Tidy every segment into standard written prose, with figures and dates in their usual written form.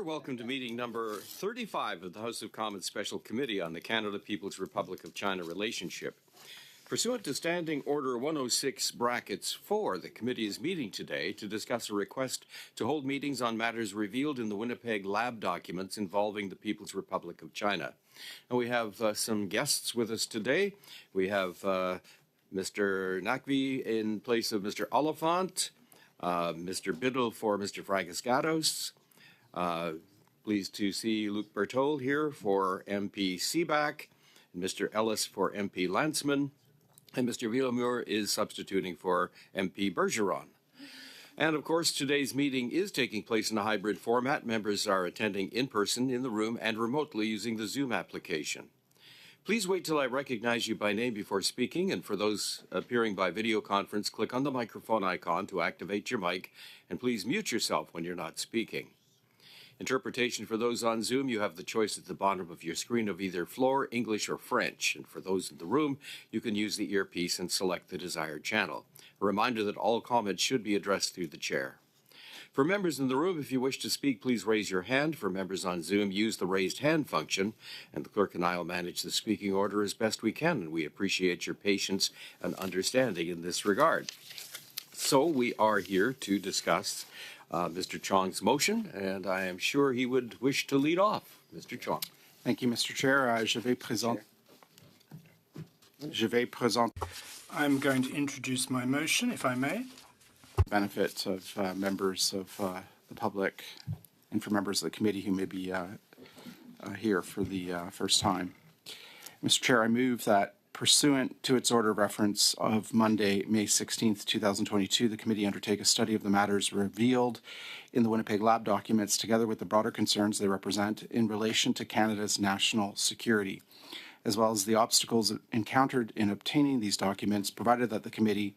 Welcome to meeting number 35 of the House of Commons Special Committee on the Canada-People's Republic of China relationship. Pursuant to Standing Order 106(4), the committee is meeting today to discuss a request to hold meetings on matters revealed in the Winnipeg Lab documents involving the People's Republic of China. And we have some guests with us today. We have Mr. Nakvi in place of Mr. Oliphant, Mr. Biddle for Mr. Fragiscatos. Pleased to see Luc Berthold here for MP Seaback, and Mr. Ellis for MP Landsman, and Mr. Villamur is substituting for MP Bergeron. And of course, today's meeting is taking place in a hybrid format. Members are attending in person in the room and remotely using the Zoom application. Please wait till I recognize you by name before speaking, and for those appearing by video conference, click on the microphone icon to activate your mic, and please mute yourself when you're not speaking. Interpretation for those on Zoom, you have the choice at the bottom of your screen of either Floor, English, or French. And for those in the room, you can use the earpiece and select the desired channel. A reminder that all comments should be addressed through the chair. For members in the room, if you wish to speak, please raise your hand. For members on Zoom, use the raised hand function, and the clerk and I will manage the speaking order as best we can, and we appreciate your patience and understanding in this regard. So we are here to discuss Mr. Chong's motion, and I am sure he would wish to lead off. Mr. Chong. Thank you, Mr. Chair. I'm going to introduce my motion, if I may. Benefit of members of the public and for members of the committee who may be here for the first time. Mr. Chair, I move that pursuant to its order of reference of Monday, May 16th, 2022, the committee undertake a study of the matters revealed in the Winnipeg Lab documents, together with the broader concerns they represent in relation to Canada's national security, as well as the obstacles encountered in obtaining these documents, provided that the committee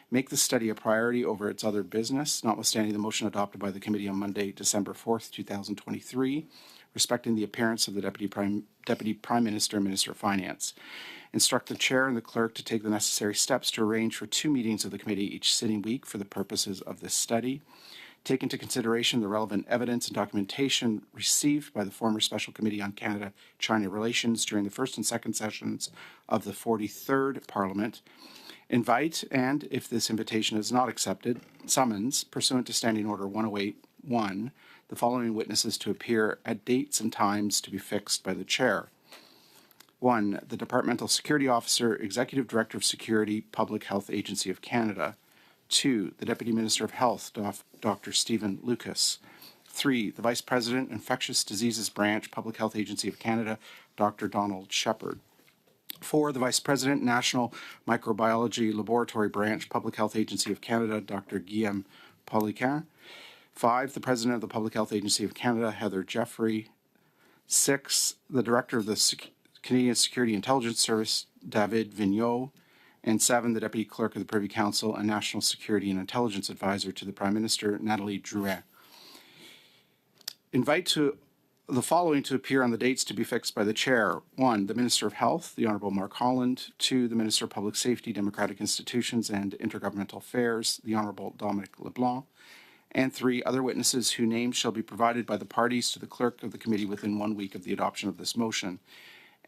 make the study a priority over its other business, notwithstanding the motion adopted by the committee on Monday, December 4th, 2023, respecting the appearance of the Deputy Prime Minister and Minister of Finance. Instruct the chair and the clerk to take the necessary steps to arrange for 2 meetings of the committee each sitting week for the purposes of this study. Take into consideration the relevant evidence and documentation received by the former Special Committee on Canada-China Relations during the first and second sessions of the 43rd Parliament. Invite, and if this invitation is not accepted, summons, pursuant to Standing Order 108.1, the following witnesses to appear at dates and times to be fixed by the chair. 1. The Departmental Security Officer, Executive Director of Security, Public Health Agency of Canada. 2. The Deputy Minister of Health, Dr. Stephen Lucas. 3. The Vice President, Infectious Diseases Branch, Public Health Agency of Canada, Dr. Donald Shepard. 4. The Vice President, National Microbiology Laboratory Branch, Public Health Agency of Canada, Dr. Guillaume Poliquin. 5. The President of the Public Health Agency of Canada, Heather Jeffrey. 6. The Director of the Canadian Security Intelligence Service, David Vigneault. And 7. The Deputy Clerk of the Privy Council and National Security and Intelligence Advisor to the Prime Minister, Nathalie Drouin. Invite the following to appear on the dates to be fixed by the chair. 1. The Minister of Health, the Honourable Mark Holland. 2. The Minister of Public Safety, Democratic Institutions and Intergovernmental Affairs, the Honourable Dominic LeBlanc. And 3. Other witnesses whose names shall be provided by the parties to the clerk of the committee within 1 week of the adoption of this motion,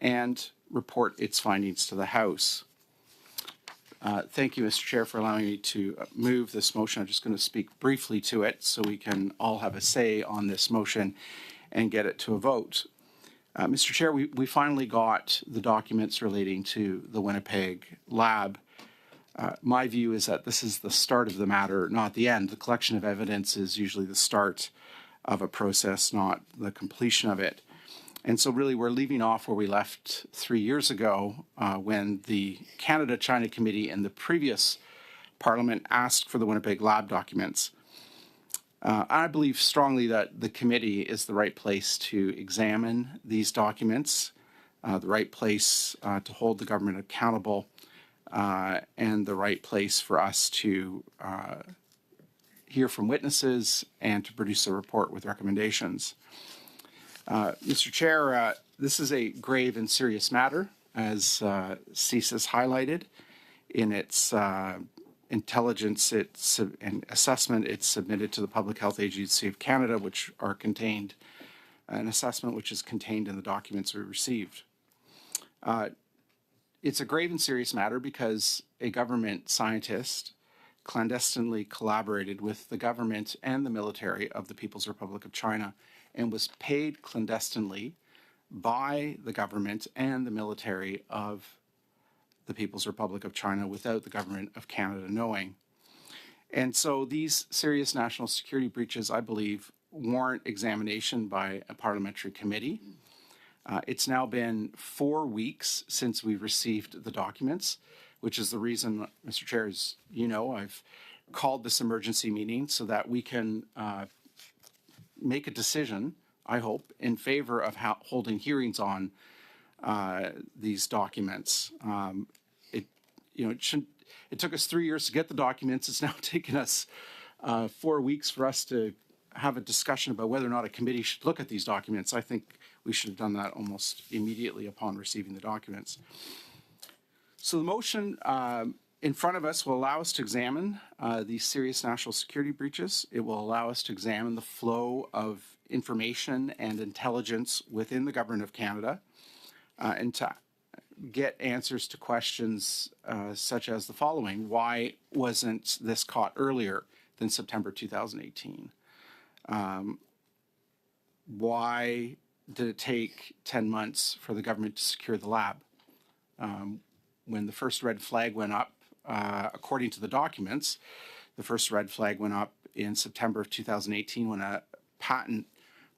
and report its findings to the House. Thank you, Mr. Chair, for allowing me to move this motion. I'm just going to speak briefly to it so we can all have a say on this motion and get it to a vote. Mr. Chair, we finally got the documents relating to the Winnipeg Lab. My view is that this is the start of the matter, not the end. The collection of evidence is usually the start of a process, not the completion of it. And so really we're leaving off where we left 3 years ago when the Canada-China Committee in the previous Parliament asked for the Winnipeg Lab documents. I believe strongly that the committee is the right place to examine these documents, the right place to hold the government accountable, and the right place for us to hear from witnesses and to produce a report with recommendations. Mr. Chair, this is a grave and serious matter, as CSIS highlighted in its intelligence and assessment it's submitted to the Public Health Agency of Canada, which are contained, an assessment which is contained in the documents we received. It's a grave and serious matter because a government scientist clandestinely collaborated with the government and the military of the People's Republic of China and was paid clandestinely by the government and the military of the People's Republic of China without the government of Canada knowing. And so these serious national security breaches, I believe, warrant examination by a parliamentary committee. It's now been 4 weeks since we received the documents, which is the reason, Mr. Chair, as you know, I've called this emergency meeting so that we can make a decision, I hope, in favor of holding hearings on these documents. It took us 3 years to get the documents. It's now taken us 4 weeks for us to have a discussion about whether or not a committee should look at these documents. I think we should have done that almost immediately upon receiving the documents. So the motion in front of us will allow us to examine these serious national security breaches. It will allow us to examine the flow of information and intelligence within the government of Canada and to get answers to questions such as the following. Why wasn't this caught earlier than September 2018? Why did it take 10 months for the government to secure the lab? When the first red flag went up, according to the documents, the first red flag went up in September of 2018 when a patent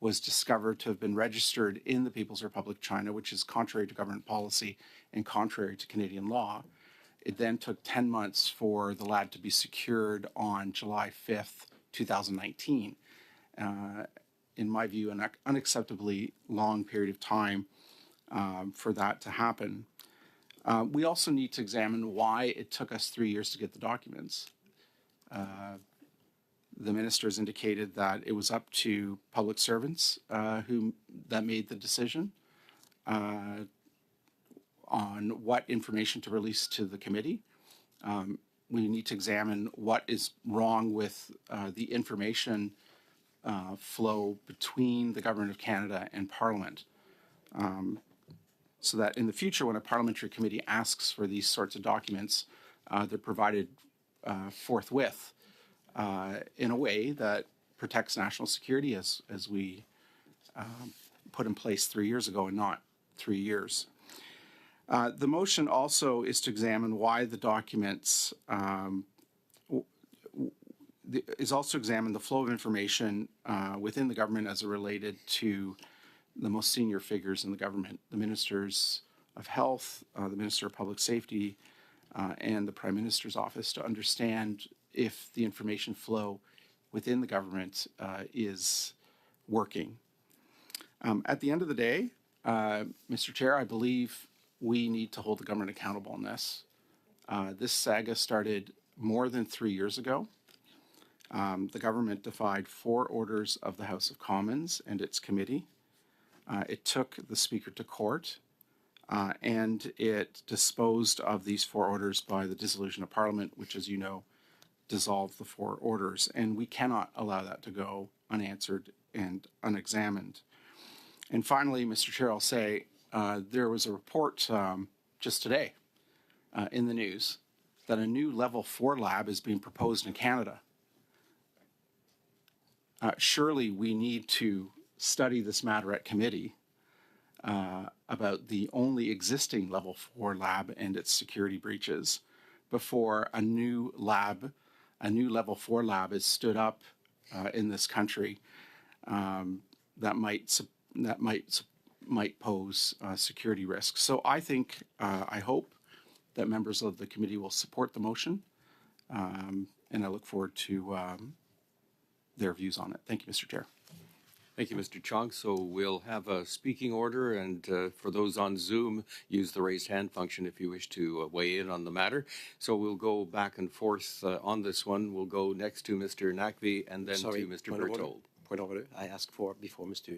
was discovered to have been registered in the People's Republic of China, which is contrary to government policy and contrary to Canadian law. It then took 10 months for the lab to be secured on July 5th, 2019. In my view, an unacceptably long period of time for that to happen. We also need to examine why it took us 3 years to get the documents. The minister has indicated that it was up to public servants that made the decision on what information to release to the committee. We need to examine what is wrong with the information flow between the Government of Canada and Parliament, so that in the future, when a parliamentary committee asks for these sorts of documents, they're provided forthwith in a way that protects national security as we put in place 3 years ago and not 3 years. The motion also is to examine why the documents is also examine the flow of information within the government as it related to the most senior figures in the government, the ministers of health, the Minister of Public Safety, and the Prime Minister's office, to understand if the information flow within the government is working. At the end of the day, Mr. Chair, I believe we need to hold the government accountable on this. This saga started more than 3 years ago. The government defied 4 orders of the House of Commons and its committee. It took the Speaker to court, and it disposed of these 4 orders by the dissolution of Parliament, which, as you know, dissolved the 4 orders. And we cannot allow that to go unanswered and unexamined. And finally, Mr. Chair, I'll say there was a report just today in the news that a new level 4 lab is being proposed in Canada. Surely we need to study this matter at committee about the only existing level 4 lab and its security breaches before a new level 4 lab is stood up in this country that might pose security risks. So I think, I hope that members of the committee will support the motion, and I look forward to their views on it. Thank you, Mr. Chair. Thank you, Mr. Chong. So we'll have a speaking order, and for those on Zoom, use the raised hand function if you wish to weigh in on the matter. So we'll go back and forth on this one. We'll go next to Mr. Nakvi and then to Mr. Berthold. Point of order. I asked for before Mr.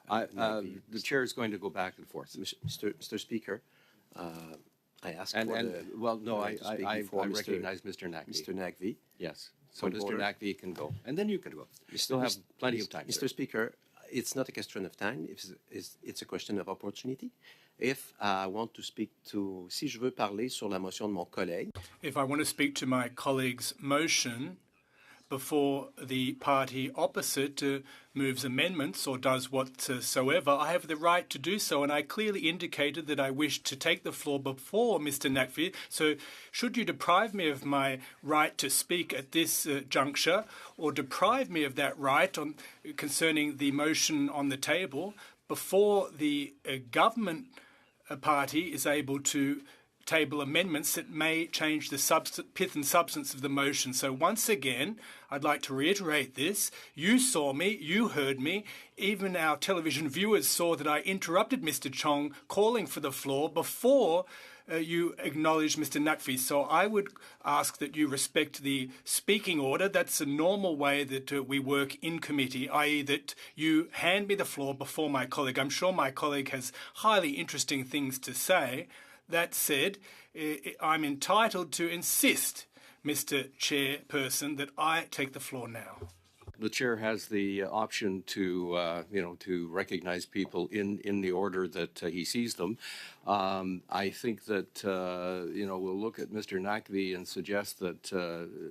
The chair is going to go back and forth. Mr. Speaker, I ask And, for and the... well, no, right to speak I before Mr. recognize Mr. Naqvi. Mr. Naqvi. Yes. So Point of Mr. order. Naqvi can go. And then you can go. You still have plenty of time. Mr. sir. Speaker, it's not a question of time, it's a question of opportunity. If I want to speak to... Si je veux parler sur la motion de mon collègue, If I want to speak to my colleague's motion before the party opposite moves amendments or does whatsoever, I have the right to do so, and I clearly indicated that I wish to take the floor before Mr. Naqvi. So should you deprive me of my right to speak at this juncture, or deprive me of that right concerning the motion on the table before the government party is able to table amendments that may change the pith and substance of the motion. So once again, I'd like to reiterate this. You saw me, you heard me, even our television viewers saw that I interrupted Mr. Chong calling for the floor before you acknowledged Mr. Naqvi. So I would ask that you respect the speaking order. That's a normal way that we work in committee, i.e. that you hand me the floor before my colleague. I'm sure my colleague has highly interesting things to say. That said, I'm entitled to insist, Mr. Chairperson, that I take the floor now. The chair has the option to, to recognize people in the order that he sees them. I think that, we'll look at Mr. Naqvi and suggest that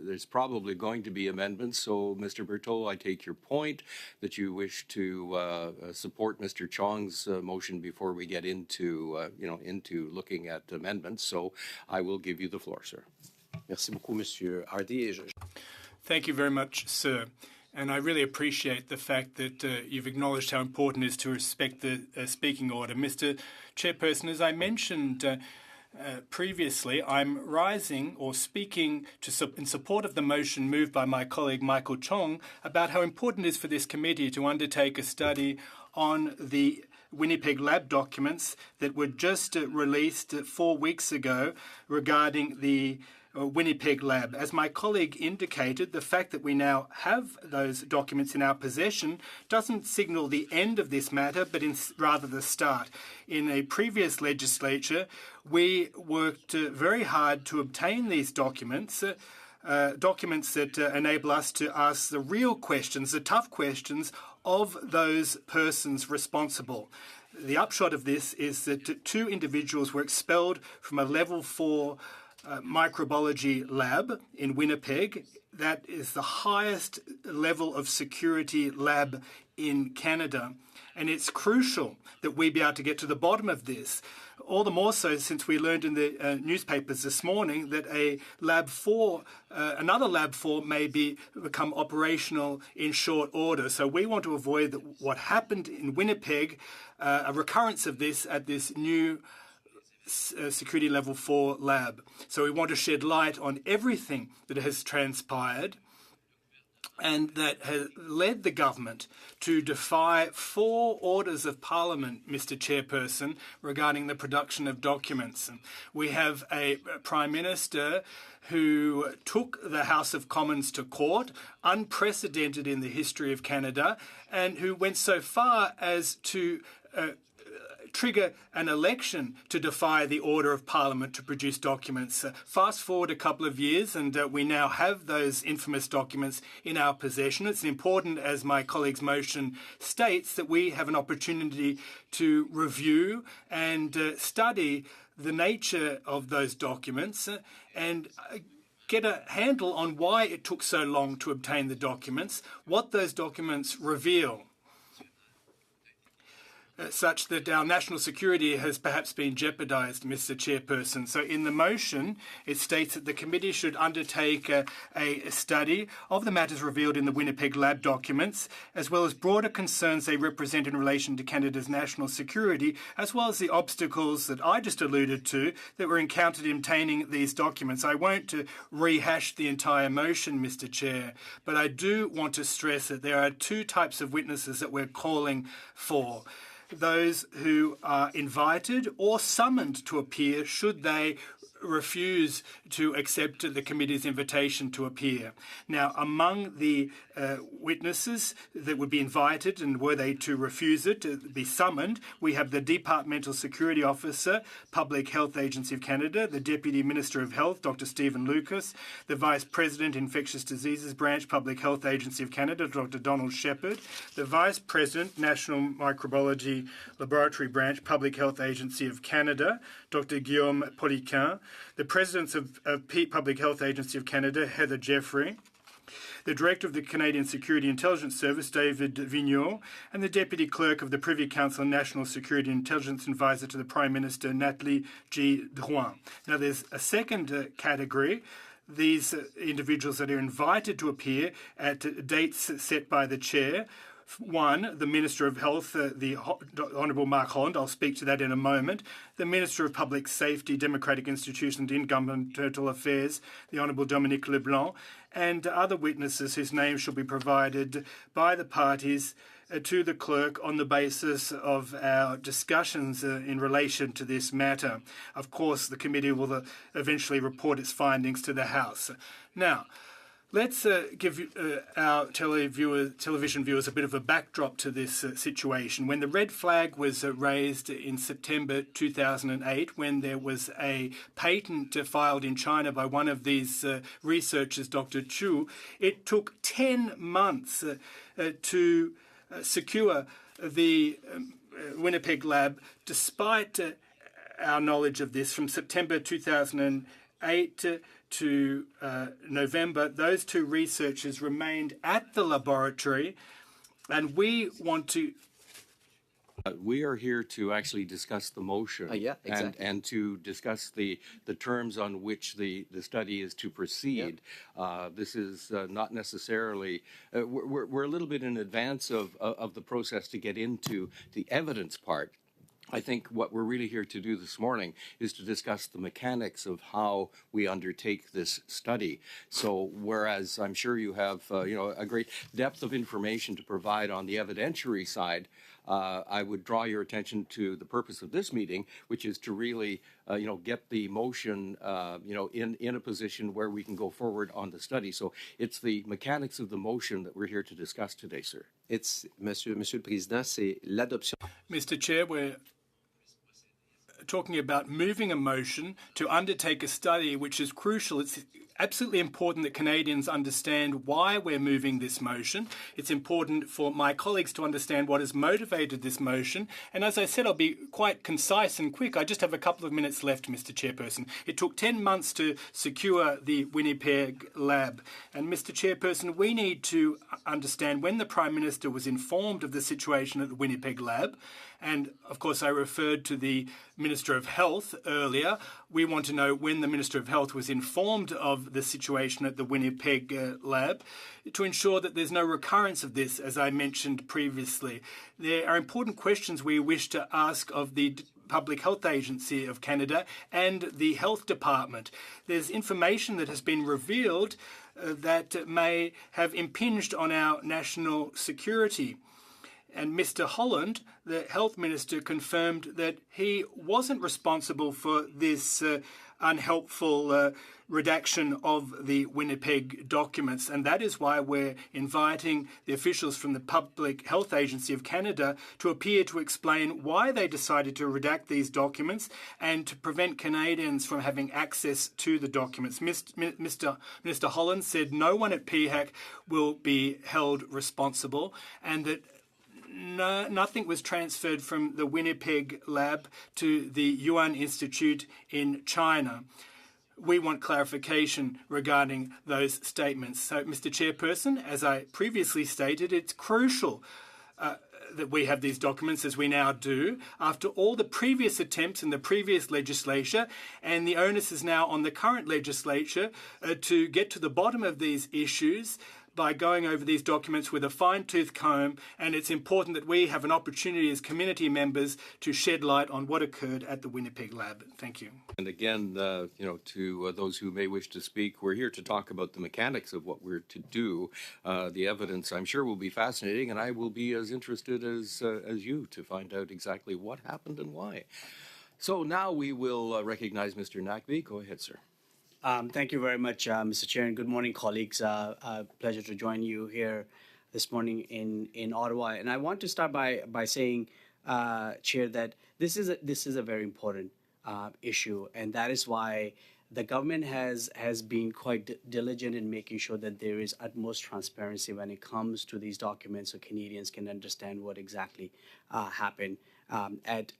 there's probably going to be amendments. So, Mr. Berthaud, I take your point that you wish to support Mr. Chong's motion before we get into, into looking at amendments. So, I will give you the floor, sir. merci beaucoup, Monsieur Hardy. Thank you very much, sir. And I really appreciate the fact that you've acknowledged how important it is to respect the speaking order. Mr. Chairperson, as I mentioned previously, I'm rising or speaking in support of the motion moved by my colleague Michael Chong about how important it is for this committee to undertake a study on the Winnipeg Lab documents that were just released 4 weeks ago regarding the Winnipeg Lab. As my colleague indicated, the fact that we now have those documents in our possession doesn't signal the end of this matter, but rather the start. In a previous legislature, we worked very hard to obtain these documents, documents that enable us to ask the real questions, the tough questions of those persons responsible. The upshot of this is that 2 individuals were expelled from a level 4 microbiology lab in Winnipeg. That is the highest level of security lab in Canada. And it's crucial that we be able to get to the bottom of this. All the more so since we learned in the newspapers this morning that another Lab 4 may become operational in short order. So we want to avoid what happened in Winnipeg, a recurrence of this at this new security level 4 lab. So we want to shed light on everything that has transpired and that has led the government to defy 4 orders of Parliament, Mr. Chairperson, regarding the production of documents. We have a Prime Minister who took the House of Commons to court, unprecedented in the history of Canada, and who went so far as to trigger an election to defy the order of Parliament to produce documents. Fast forward a couple of years and we now have those infamous documents in our possession. It's important, as my colleague's motion states, that we have an opportunity to review and study the nature of those documents and get a handle on why it took so long to obtain the documents, what those documents reveal, such that our national security has perhaps been jeopardised, Mr. Chairperson. So in the motion, it states that the committee should undertake a study of the matters revealed in the Winnipeg Lab documents, as well as broader concerns they represent in relation to Canada's national security, as well as the obstacles that I just alluded to that were encountered in obtaining these documents. I won't rehash the entire motion, Mr. Chair, but I do want to stress that there are 2 types of witnesses that we're calling for. Those who are invited or summoned to appear should they refuse to accept the committee's invitation to appear. Now, among the witnesses that would be invited, and were they to refuse it, to be summoned, we have the Departmental Security Officer, Public Health Agency of Canada, the Deputy Minister of Health, Dr. Stephen Lucas, the Vice President, Infectious Diseases Branch, Public Health Agency of Canada, Dr. Donald Shepherd, the Vice President, National Microbiology Laboratory Branch, Public Health Agency of Canada, Dr. Guillaume Poliquin, the President of Public Health Agency of Canada, Heather Jeffrey, the Director of the Canadian Security Intelligence Service, David Vigneault, and the Deputy Clerk of the Privy Council National Security Intelligence Advisor to the Prime Minister, Nathalie G. Drouin. Now, there's a second category. These individuals that are invited to appear at dates set by the Chair. One, the Minister of Health, the Honourable Mark Holland, I'll speak to that in a moment. The Minister of Public Safety, Democratic Institutions and Intergovernmental Affairs, the Honourable Dominique Leblanc, and other witnesses whose names shall be provided by the parties to the clerk on the basis of our discussions in relation to this matter. Of course, the committee will eventually report its findings to the House. Now, let's give our television viewers a bit of a backdrop to this situation. When the red flag was raised in September 2008, when there was a patent filed in China by one of these researchers, Dr. Chu, it took 10 months to secure the Winnipeg Lab, despite our knowledge of this from September 2008 to November. Those two researchers remained at the laboratory, and we want to... We are here to actually discuss the motion yeah, exactly. and to discuss the terms on which the study is to proceed. This is not necessarily, we're a little bit in advance of the process to get into the evidence part. I think what we're really here to do this morning is to discuss the mechanics of how we undertake this study. So whereas I'm sure you have a great depth of information to provide on the evidentiary side, I would draw your attention to the purpose of this meeting, which is to really get the motion in a position where we can go forward on the study. So it's the mechanics of the motion that we're here to discuss today, sir. It's Monsieur le Président, c'est l'adoption. Mr. Chair, we're talking about moving a motion to undertake a study which is crucial. It's absolutely important that Canadians understand why we're moving this motion. It's important for my colleagues to understand what has motivated this motion. And as I said, I'll be quite concise and quick. I just have a couple of minutes left, Mr. Chairperson. It took 10 months to secure the Winnipeg Lab. And Mr. Chairperson, we need to understand when the Prime Minister was informed of the situation at the Winnipeg Lab, and of course I referred to the Minister of Health earlier. We want to know when the Minister of Health was informed of the situation at the Winnipeg Lab to ensure that there's no recurrence of this, as I mentioned previously. There are important questions we wish to ask of the Public Health Agency of Canada and the Health Department. There's information that has been revealed that may have impinged on our national security. And Mr. Holland, the Health Minister, confirmed that he wasn't responsible for this unhelpful redaction of the Winnipeg documents. And that is why we're inviting the officials from the Public Health Agency of Canada to appear to explain why they decided to redact these documents and to prevent Canadians from having access to the documents. Mr. Holland said no one at PHAC will be held responsible, and that nothing was transferred from the Winnipeg Lab to the Yuan Institute in China. We want clarification regarding those statements. So, Mr. Chairperson, as I previously stated, it's crucial that we have these documents, as we now do, after all the previous attempts in the previous legislature, and the onus is now on the current legislature to get to the bottom of these issues by going over these documents with a fine-tooth comb, and it's important that we have an opportunity as community members to shed light on what occurred at the Winnipeg Lab. Thank you. And again, to those who may wish to speak, we're here to talk about the mechanics of what we're to do. The evidence, I'm sure, will be fascinating, and I will be as interested as you to find out exactly what happened and why. So now we will recognize Mr. Nakvi. Go ahead, sir. Thank you very much, Mr. Chair, and good morning, colleagues. Pleasure to join you here this morning in Ottawa. And I want to start by saying, Chair, that this is a very important issue, and that is why the government has been quite diligent in making sure that there is utmost transparency when it comes to these documents, so Canadians can understand what exactly happened at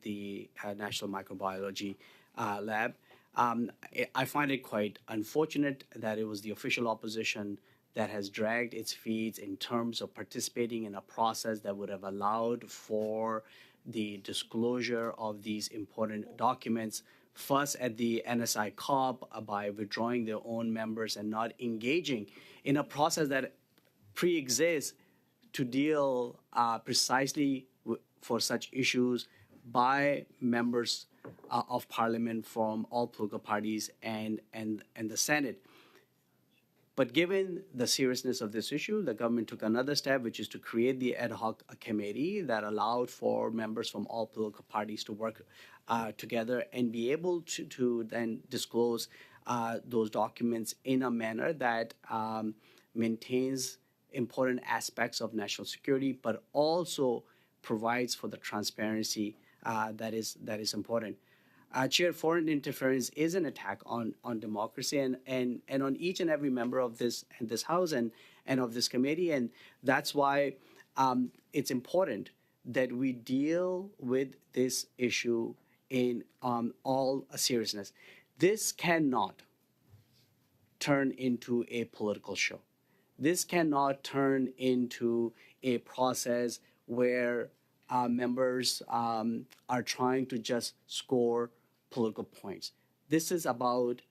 the National Microbiology Lab. I find it quite unfortunate that it was the official opposition that has dragged its feet in terms of participating in a process that would have allowed for the disclosure of these important documents, first at the NSI COP by withdrawing their own members and not engaging in a process that pre-exists to deal precisely for such issues by members of Parliament from all political parties and the Senate. But given the seriousness of this issue, the government took another step, which is to create the ad hoc committee that allowed for members from all political parties to work together and be able to then disclose those documents in a manner that maintains important aspects of national security, but also provides for the transparency that is important. Chair, foreign interference is an attack on democracy and on each and every member of this House and of this committee, and that's why it's important that we deal with this issue in all seriousness. This cannot turn into a political show. This cannot turn into a process where members are trying to just score political points. This is about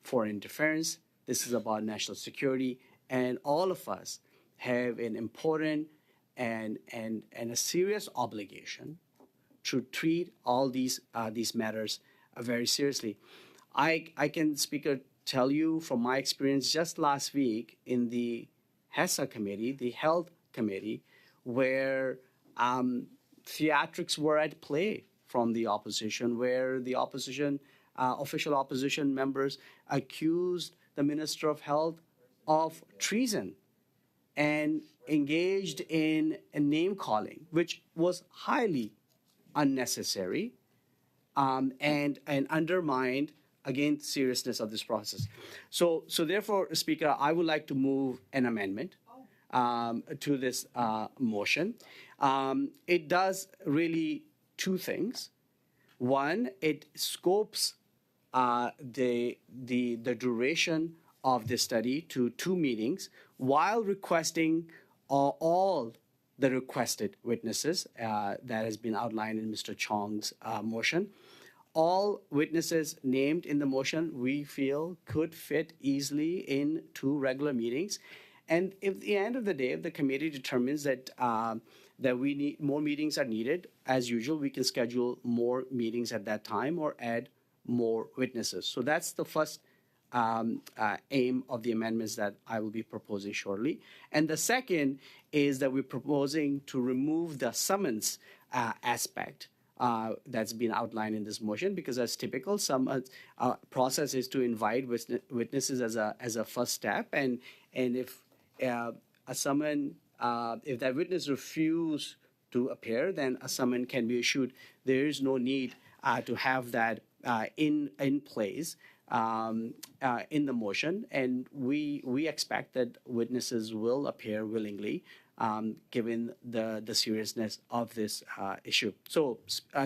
foreign interference. This is about national security, and all of us have an important and a serious obligation to treat all these matters very seriously. I can tell you from my experience just last week in the HESA committee, the Health Committee, where theatrics were at play from the opposition, where the official opposition members accused the Minister of Health of treason and engaged in a name calling, which was highly unnecessary and undermined, again, the seriousness of this process. So therefore, Speaker, I would like to move an amendment to this motion. It does really two things. One, it scopes the duration of the study to 2 meetings while requesting all the requested witnesses that has been outlined in Mr. Chong's motion. All witnesses named in the motion, we feel, could fit easily in 2 regular meetings. And if at the end of the day, if the committee determines that we need more meetings are needed, as usual, we can schedule more meetings at that time or add more witnesses. So that's the first aim of the amendments that I will be proposing shortly. And the second is that we're proposing to remove the summons aspect that's been outlined in this motion, because as typical, some process is to invite witnesses as a first step, and if a summon, if that witness refuses to appear, then a summon can be issued. There is no need to have that in place in the motion, and we expect that witnesses will appear willingly, given the seriousness of this issue. So,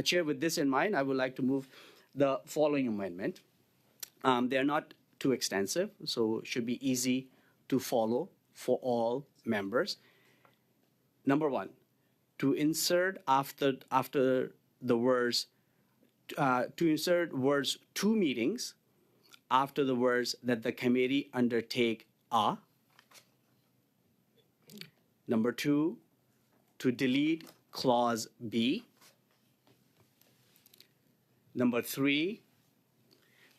Chair, with this in mind, I would like to move the following amendment. They're not too extensive, so should be easy to follow for all members. Number 1, to insert after the words, to insert words 2 meetings after the words that the committee undertake are. Number 2, to delete clause B. Number 3,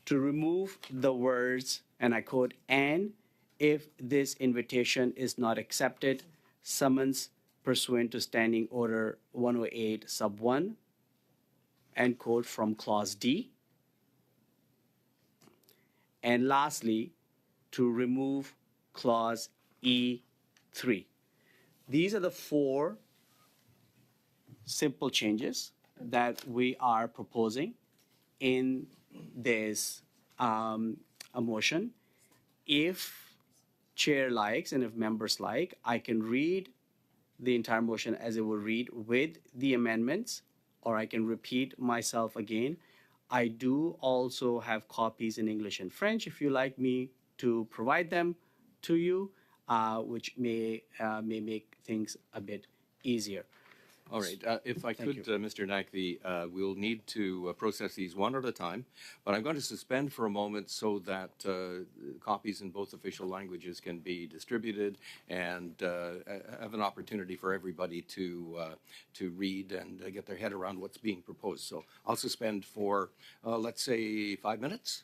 to remove the words, and I quote, "and if this invitation is not accepted, summons pursuant to Standing Order 108 sub 1 end quote, from Clause D. And lastly, to remove Clause E3. These are the 4 simple changes that we are proposing in this a motion. If chair likes and if members like, I can read the entire motion as it will read with the amendments, or I can repeat myself again. I do also have copies in English and French if you like me to provide them to you, which may make things a bit easier. All right. If I could, you. Mr. Naqvi, we'll need to process these one at a time, but I'm going to suspend for a moment so that copies in both official languages can be distributed and have an opportunity for everybody to read and get their head around what's being proposed. So I'll suspend for, let's say, 5 minutes.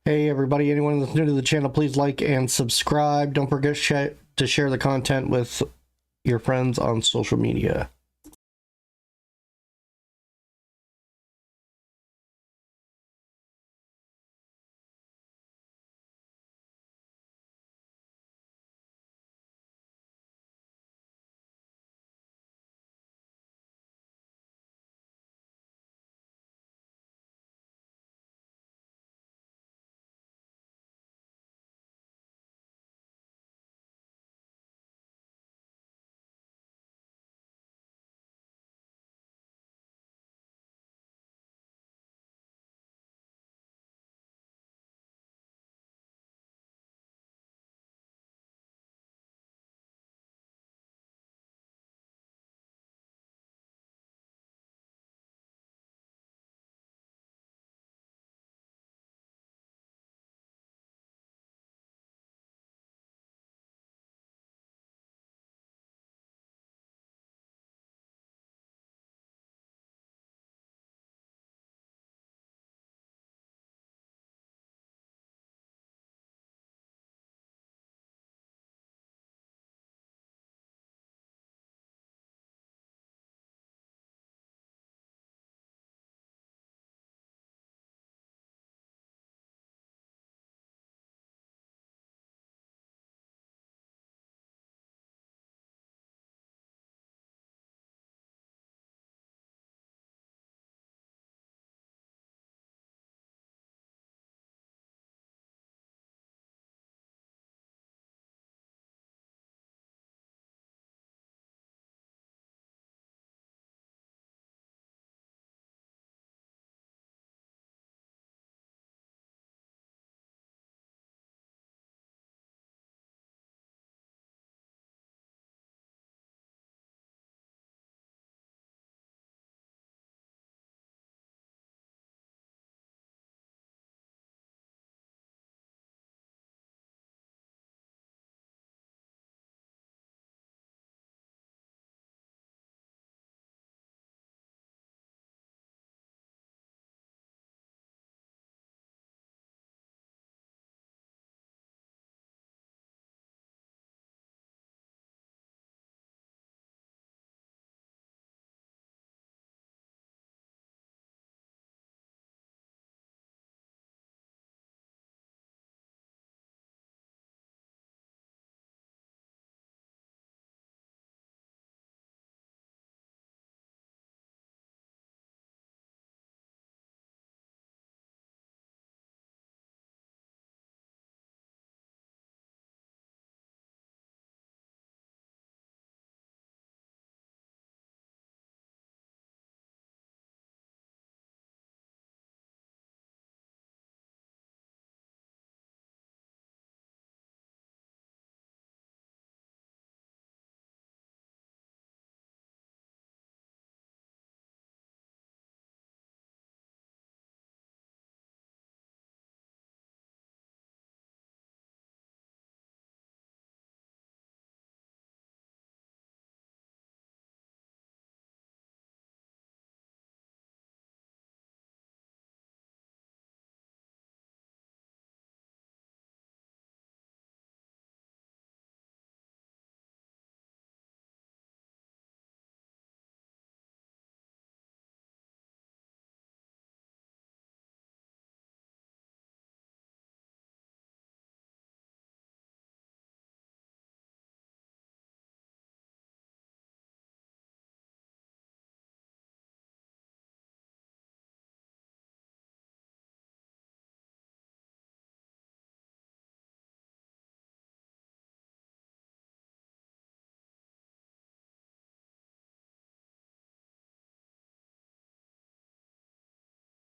Hey everybody, anyone that's new to the channel, please like and subscribe. Don't forget to share the content with your friends on social media.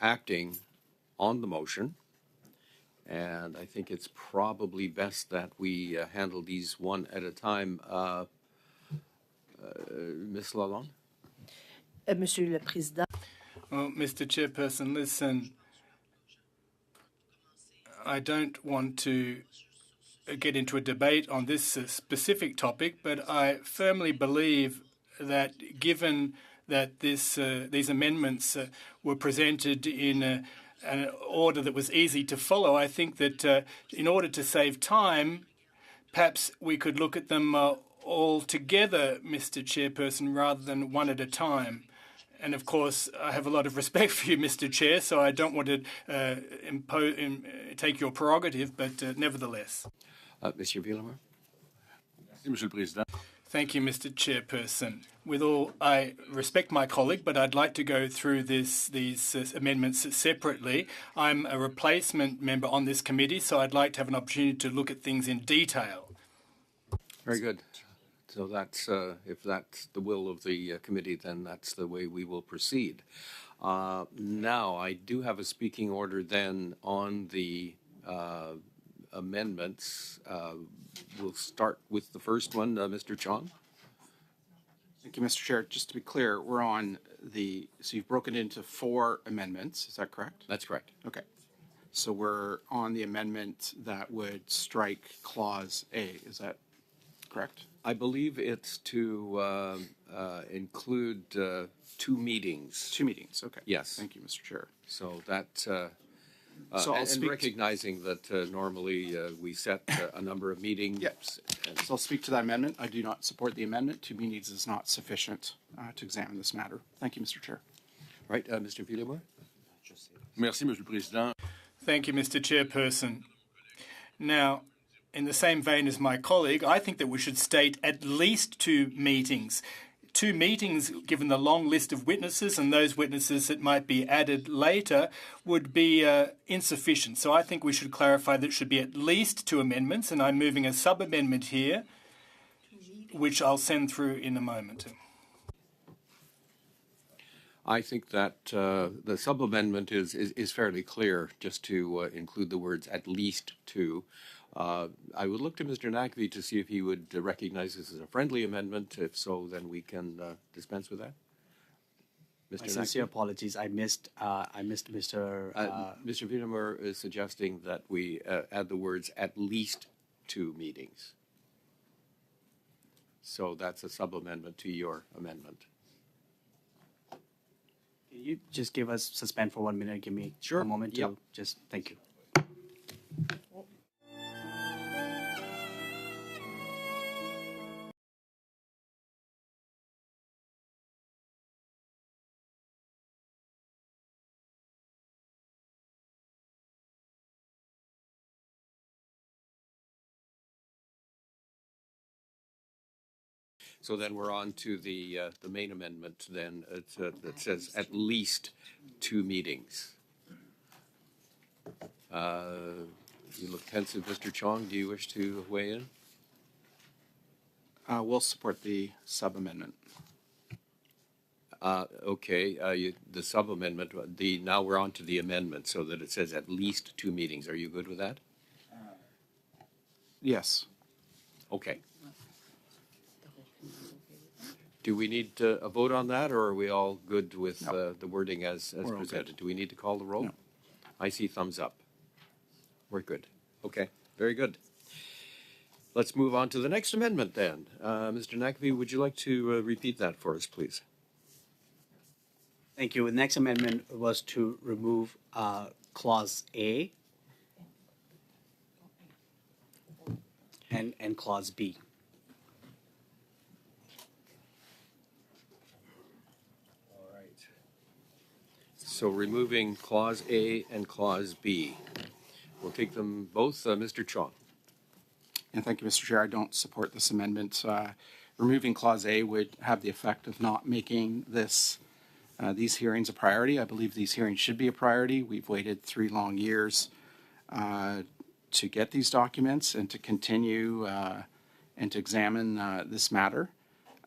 acting on the motion. And I think it's probably best that we handle these one at a time. Ms. Lalonde? Monsieur le Président, Well, Mr. Chairperson, listen, I don't want to get into a debate on this specific topic, but I firmly believe that given that these amendments were presented in an order that was easy to follow, I think that in order to save time, perhaps we could look at them all together, Mr. Chairperson, rather than one at a time. And of course, I have a lot of respect for you, Mr. Chair, so I don't want to take your prerogative, but nevertheless. Monsieur Villemar? Monsieur le Président. Thank you, Mr. Chairperson. With all, I respect my colleague, but I'd like to go through these amendments separately. I'm a replacement member on this committee, so I'd like to have an opportunity to look at things in detail. Very good. So that's, if that's the will of the committee, then that's the way we will proceed. Now, I do have a speaking order then on the amendments. We'll start with the first one, Mr. Chong. Thank you, Mr. Chair. Just to be clear, we're on so you've broken it into 4 amendments, is that correct? That's correct. Okay. So we're on the amendment that would strike Clause A, is that correct? I believe it's to include 2 meetings. 2 meetings, okay. Yes. Thank you, Mr. Chair. So that, So I'll and speak recognizing that normally we set a number of meetings. Yes. So I'll speak to that amendment. I do not support the amendment. 2 meetings is not sufficient to examine this matter. Thank you, Mr. Chair. Right, Mr. Villemar? Merci, Monsieur le Président. Thank you, Mr. Chairperson. Now, in the same vein as my colleague, I think that we should state at least 2 meetings. 2 meetings, given the long list of witnesses and those witnesses that might be added later, would be insufficient. So I think we should clarify that it should be at least 2 amendments, and I'm moving a sub-amendment here, which I'll send through in a moment. I think that the sub-amendment is fairly clear, just to include the words "at least 2." I would look to Mr. Nakvi to see if he would recognize this as a friendly amendment. If so, then we can dispense with that. Mr. My sincere apologies. I missed Mr. Mr. Villemar is suggesting that we add the words "at least 2 meetings." So that's a sub-amendment to your amendment. Can you just give us suspend for 1 minute? Give me Sure. a moment to Yep. just thank you. So then we're on to the main amendment then. That says at least 2 meetings. You look pensive, Mr. Chong. Do you wish to weigh in? We'll support the sub-amendment. Okay, the sub-amendment, now we're on to the amendment so that it says at least 2 meetings. Are you good with that? Yes. Okay. Do we need a vote on that, or are we all good with the wording as We're all presented? good. Do we need to call the roll? No. I see thumbs up. We're good. Okay, very good. Let's move on to the next amendment then. Mr. Nakvi, would you like to repeat that for us, please? Thank you. The next amendment was to remove Clause A and Clause B. So removing Clause A and Clause B. We'll take them both. Mr. Chong. And thank you, Mr. Chair. I don't support this amendment. Removing Clause A would have the effect of not making these hearings a priority. I believe these hearings should be a priority. We've waited 3 long years to get these documents and to continue and to examine this matter.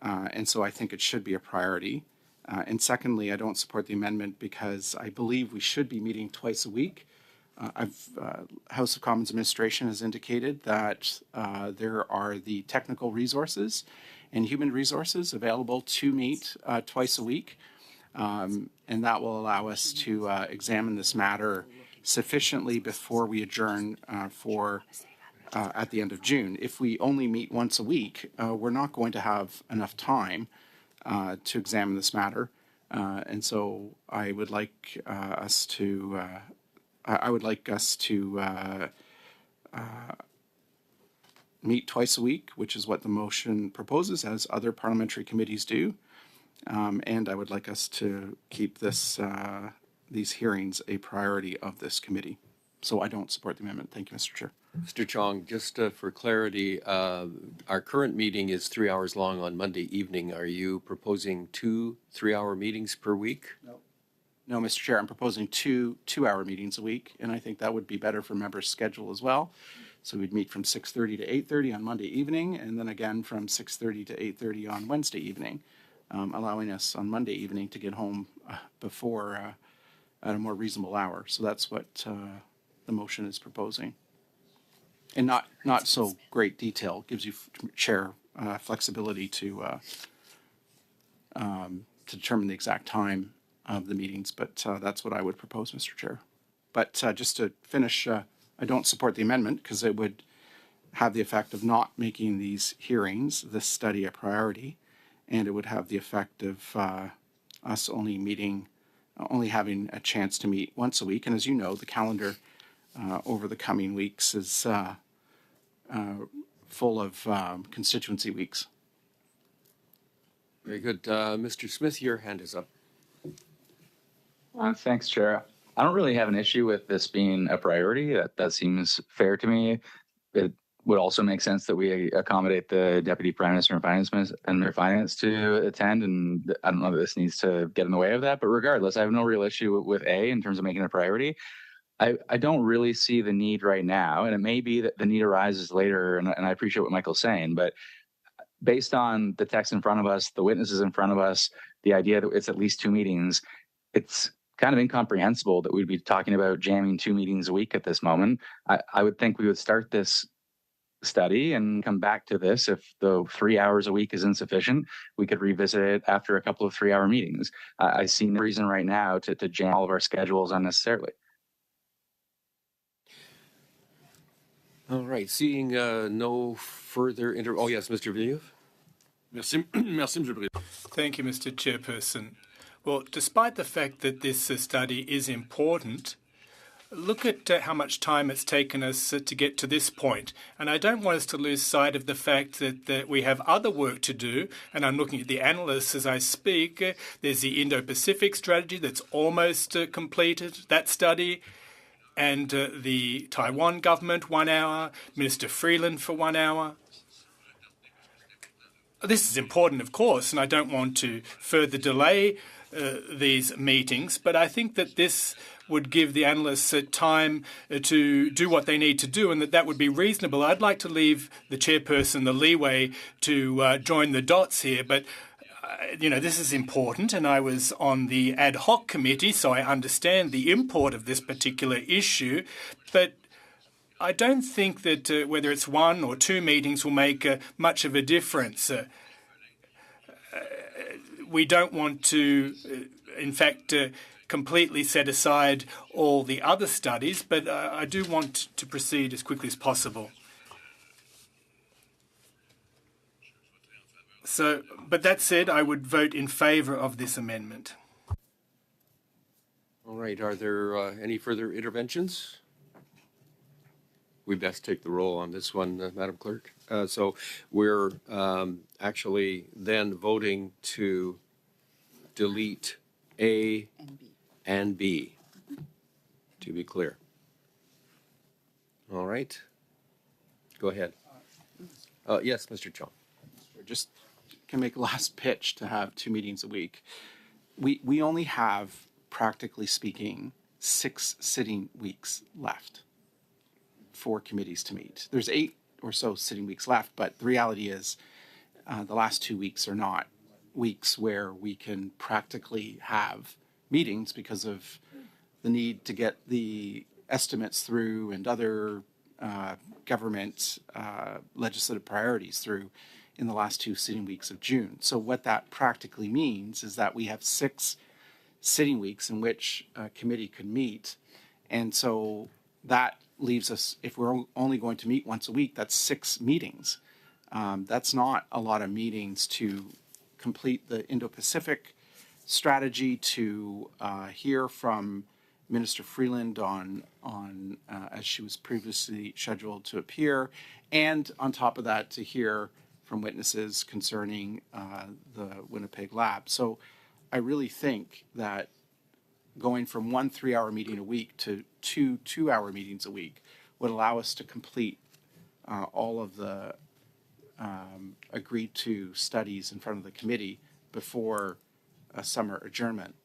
And so I think it should be a priority. And secondly, I don't support the amendment because I believe we should be meeting twice a week. House of Commons administration has indicated that there are the technical resources and human resources available to meet twice a week. And that will allow us to examine this matter sufficiently before we adjourn at the end of June. If we only meet once a week, we're not going to have enough time to examine this matter. And so I would like us to meet twice a week, which is what the motion proposes, as other parliamentary committees do. And I would like us to keep these hearings a priority of this committee. So I don't support the amendment. Thank you, Mr. Chair. Mr. Chong, just for clarity, our current meeting is 3 hours long on Monday evening. Are you proposing 2 3-hour meetings per week? No, Mr. Chair, I'm proposing two 2-hour meetings a week, and I think that would be better for members' schedule as well. So we'd meet from 6:30 to 8:30 on Monday evening, and then again from 6:30 to 8:30 on Wednesday evening, allowing us on Monday evening to get home before at a more reasonable hour. So that's what the motion is proposing. And not so great detail, gives you, Chair, flexibility to determine the exact time of the meetings, but that's what I would propose, Mr. Chair. But just to finish, I don't support the amendment because it would have the effect of not making these hearings, this study, a priority, and it would have the effect of us only having a chance to meet once a week. And as you know, the calendar over the coming weeks is full of constituency weeks. Very good. Mr. Smith, your hand is up. Thanks, Chair. I don't really have an issue with this being a priority. That seems fair to me. It would also make sense that we accommodate the Deputy Prime Minister and Finance Minister and Finance to attend, and I don't know that this needs to get in the way of that. But regardless, I have no real issue with A in terms of making it a priority. I don't really see the need right now, and it may be that the need arises later, and I appreciate what Michael's saying, but based on the text in front of us, the witnesses in front of us, the idea that it's at least 2 meetings, it's kind of incomprehensible that we'd be talking about jamming 2 meetings a week at this moment. I would think we would start this study and come back to this. If the 3 hours a week is insufficient, we could revisit it after a couple of 3-hour meetings. I see no reason right now to jam all of our schedules unnecessarily. All right. Seeing no further oh, yes, Mr. Villeneuve. Merci, merci, Monsieur le Président. Thank you, Mr. Chairperson. Well, despite the fact that this study is important, look at how much time it's taken us to get to this point. And I don't want us to lose sight of the fact that we have other work to do. And I'm looking at the analysts as I speak. There's the Indo-Pacific strategy that's almost completed, that study. And the Taiwan government, 1 hour. Minister Freeland for 1 hour. This is important, of course, and I don't want to further delay these meetings, but I think that this would give the analysts time to do what they need to do, and that would be reasonable. I'd like to leave the chairperson the leeway to join the dots here, but this is important, and I was on the ad hoc committee, so I understand the import of this particular issue, but I don't think that whether it's 1 or 2 meetings will make much of a difference. We don't want to, in fact, completely set aside all the other studies, but I do want to proceed as quickly as possible. So, but that said, I would vote in favour of this amendment. All right. Are there any further interventions? We best take the roll on this one, Madam Clerk. So we're actually then voting to delete A and B, to be clear. All right. Go ahead. Yes, Mr. Chong. Just can make a last pitch to have 2 meetings a week. We only have, practically speaking, 6 sitting weeks left for committees to meet. There's 8 or so sitting weeks left, but the reality is the last 2 weeks are not weeks where we can practically have meetings because of the need to get the estimates through and other government legislative priorities through in the last 2 sitting weeks of June. So what that practically means is that we have 6 sitting weeks in which a committee could meet. And so that leaves us, if we're only going to meet once a week, that's 6 meetings. That's not a lot of meetings to complete the Indo-Pacific strategy, to hear from Minister Freeland on as she was previously scheduled to appear, and on top of that, to hear from witnesses concerning the Winnipeg Lab. So I really think that going from 1 3-hour meeting a week to 2 2-hour meetings a week would allow us to complete all of the agreed to studies in front of the committee before a summer adjournment.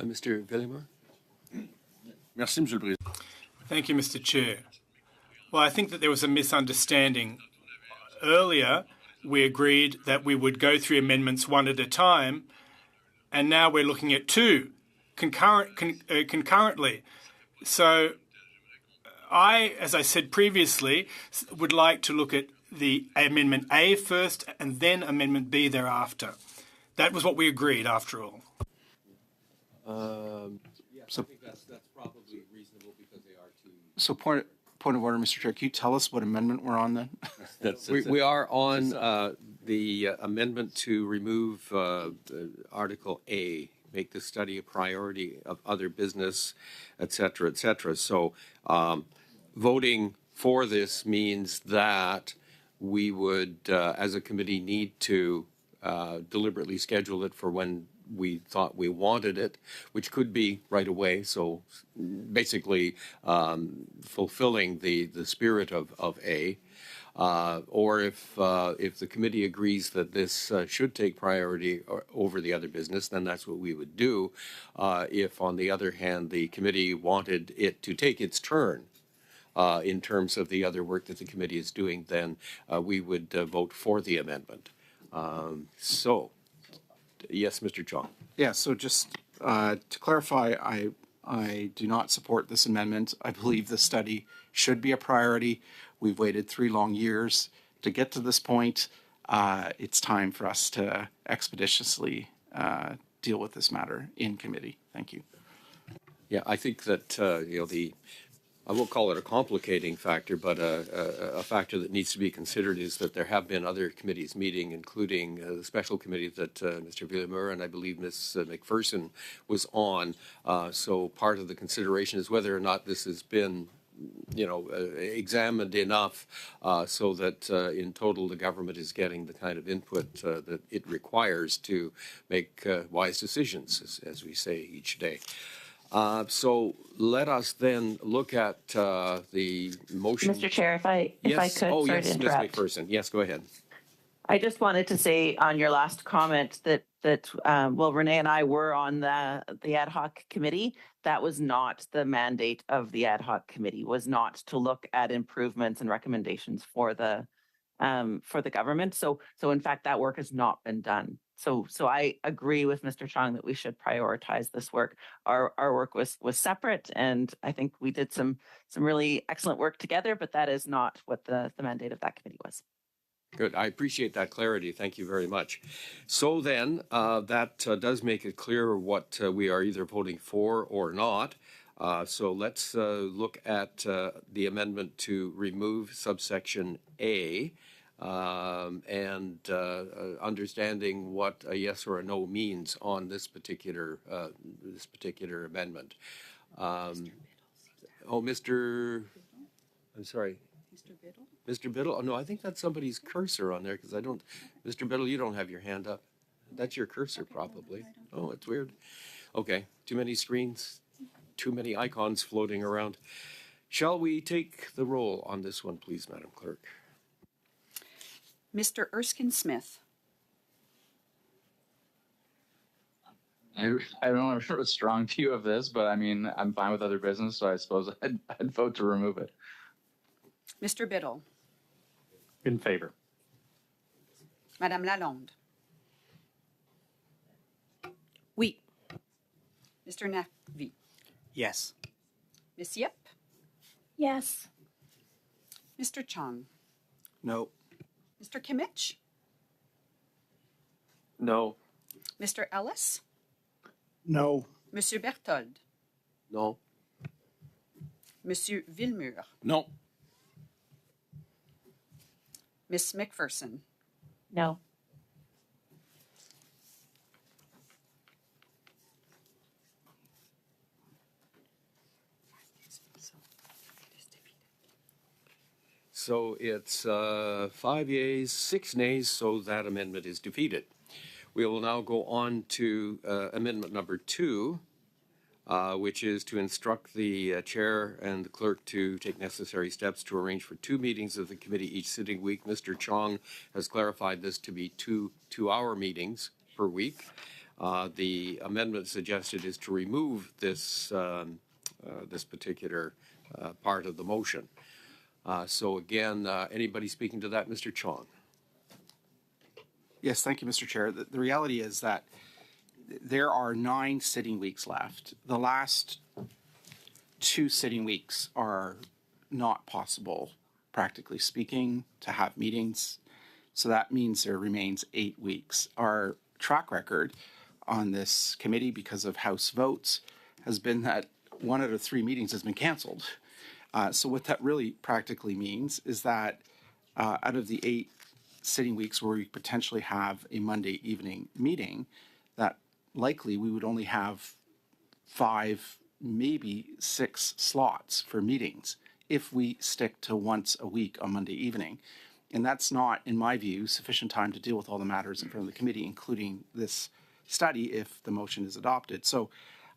Mr. Villemur? Merci, Monsieur le Président. Thank you, Mr. Chair. Well, I think that there was a misunderstanding. Earlier, we agreed that we would go through amendments one at a time, and now we're looking at 2 concurrently. So I, as I said previously, would like to look at the Amendment A first and then Amendment B thereafter. That was what we agreed, after all. So I think that's probably reasonable because they are 2. So point of order, Mr. Chair, can you tell us what amendment we're on then? We are on the amendment to remove Article A, make the study a priority of other business, et cetera, et cetera. So voting for this means that we would, as a committee, need to deliberately schedule it for when we thought we wanted it, which could be right away. So basically fulfilling the spirit of A. Or if the committee agrees that this should take priority over the other business, then that's what we would do. If, on the other hand, the committee wanted it to take its turn in terms of the other work that the committee is doing, then we would vote for the amendment. Yes, Mr. Chong. Yeah, so just to clarify, I do not support this amendment. I believe the study should be a priority. We've waited 3 long years to get to this point. It's time for us to expeditiously deal with this matter in committee. Thank you. Yeah, I think that I won't call it a complicating factor, but a factor that needs to be considered is that there have been other committees meeting, including the special committee that Mr. Villemur and I believe Ms. McPherson was on. So part of the consideration is whether or not this has been examined enough so that in total the government is getting the kind of input that it requires to make wise decisions, as we say each day. So let us then look at the motion. Mr. Chair, if I could, sorry to interrupt. Ms. McPherson. Yes, go ahead. I just wanted to say on your last comment that Renee and I were on the ad hoc committee. That was not the mandate of the ad hoc committee, was not to look at improvements and recommendations for the government. So in fact, that work has not been done. So I agree with Mr. Chong that we should prioritize this work. Our work was separate, and I think we did some really excellent work together, but that is not what the mandate of that committee was. Good. I appreciate that clarity. Thank you very much. So then that does make it clear what we are either voting for or not. So let's look at the amendment to remove subsection A. And understanding what a yes or a no means on this particular amendment. I'm sorry. Mr. Biddle? Oh, no, I think that's somebody's cursor on there because I don't. Mr. Biddle, you don't have your hand up. That's your cursor, probably. Oh, it's weird. Okay, too many screens, too many icons floating around. Shall we take the roll on this one, please, Madam Clerk? Mr. Erskine Smith. I don't have a strong view of this, but I mean, I'm fine with other business, so I suppose I'd vote to remove it. Mr. Biddle. In favor. Madame Lalonde. Oui. Mr. Naqvi. Yes. Ms. Yip. Yes. Mr. Chong. No. Mr. Kimmich. No. Mr. Ellis. No. Monsieur Berthold. No. Monsieur Villemur. No. Miss McPherson. No. So it's 5 yeas, 6 nays, so that amendment is defeated. We will now go on to amendment number 2, which is to instruct the chair and the clerk to take necessary steps to arrange for 2 meetings of the committee each sitting week. Mr. Chong has clarified this to be 2-hour meetings per week. The amendment suggested is to remove this this particular part of the motion. So again, anybody speaking to that, Mr. Chong? Yes, thank you, Mr. Chair. The reality is that there are 9 sitting weeks left. The last 2 sitting weeks are not possible, practically speaking, to have meetings. So that means there remains 8 weeks. Our track record on this committee, because of House votes, has been that 1 out of 3 meetings has been canceled. So what that really practically means is that out of the 8 sitting weeks where we potentially have a Monday evening meeting, that likely we would only have 5, maybe 6 slots for meetings if we stick to once a week on Monday evening. And that's not, in my view, sufficient time to deal with all the matters in front of the committee, including this study, if the motion is adopted. So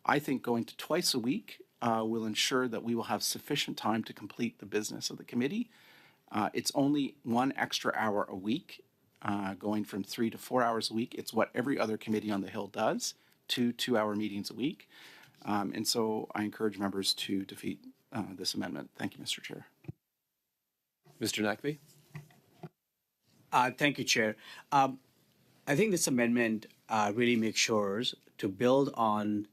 I think going to twice a week will ensure that we will have sufficient time to complete the business of the committee. It's only 1 extra hour a week, going from 3 to 4 hours a week. It's what every other committee on the Hill does, 2 2-hour meetings a week. And so I encourage members to defeat this amendment. Thank you, Mr. Chair. Mr. Naqvi? Thank you, Chair. I think this amendment really makes sure to build on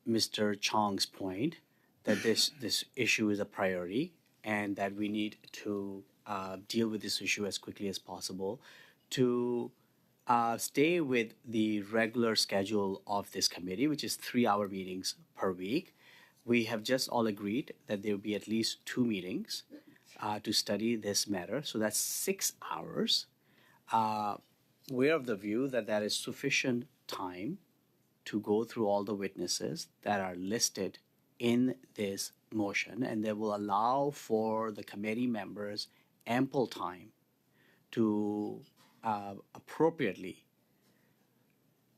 Mr. Chong's point that this issue is a priority and that we need to deal with this issue as quickly as possible to stay with the regular schedule of this committee, which is 3-hour meetings per week. We have just all agreed that there will be at least 2 meetings to study this matter. So that's 6 hours. We're of the view that that is sufficient time to go through all the witnesses that are listed in this motion, and that will allow for the committee members ample time to appropriately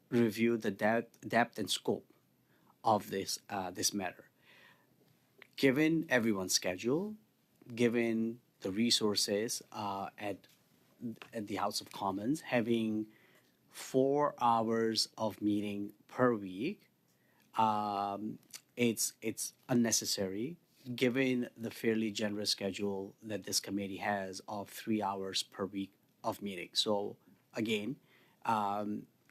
review the depth and scope of this matter. Given everyone's schedule, given the resources at the House of Commons, having 4 hours of meeting per week, it's unnecessary given the fairly generous schedule that this committee has of 3 hours per week of meeting. So again,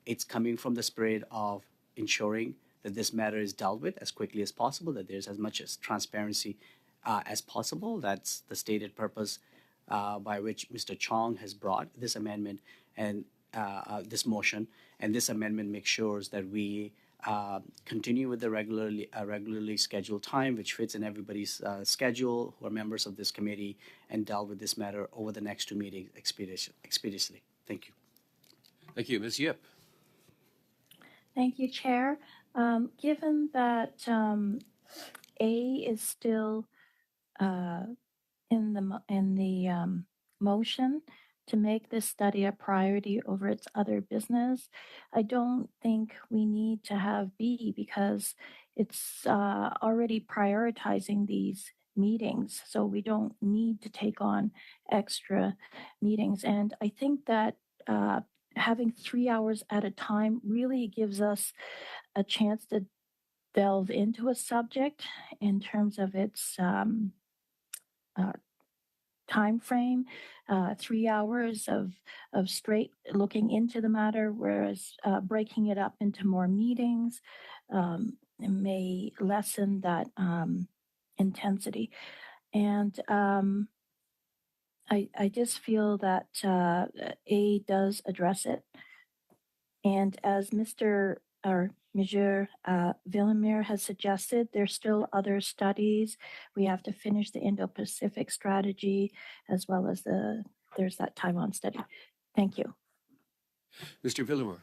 it's coming from the spirit of ensuring that this matter is dealt with as quickly as possible, that there's as much as transparency as possible. That's the stated purpose by which Mr. Chong has brought this amendment and this motion. And this amendment makes sure that we continue with the regularly scheduled time, which fits in everybody's schedule who are members of this committee, and deal with this matter over the next 2 meetings expeditiously. Thank you. Thank you. Ms. Yip? Thank you, Chair. Given that A is still in the motion to make this study a priority over its other business, I don't think we need to have B because it's already prioritizing these meetings, so we don't need to take on extra meetings. And I think that having 3 hours at a time really gives us a chance to delve into a subject in terms of its time frame, 3 hours of straight looking into the matter, whereas breaking it up into more meetings may lessen that intensity. And I just feel that A does address it. And as Mr. or Monsieur Villemure has suggested, there's still other studies. We have to finish the Indo-Pacific strategy as well as there's that Taiwan study. Thank you. Mr. Villemure.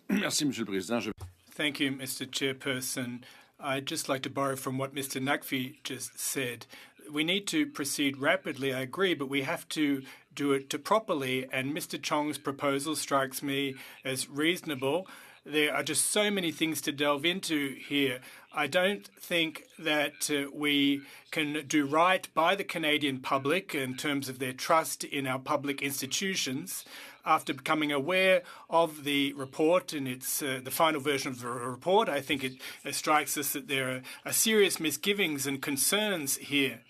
Merci, Monsieur le Président. Thank you, Mr. Chairperson. I'd just like to borrow from what Mr. Naqvi just said. We need to proceed rapidly, I agree, but we have to do it properly, and Mr. Chong's proposal strikes me as reasonable. There are just so many things to delve into here. I don't think that we can do right by the Canadian public in terms of their trust in our public institutions after becoming aware of the report and its the final version of the report. I think it strikes us that there are serious misgivings and concerns here.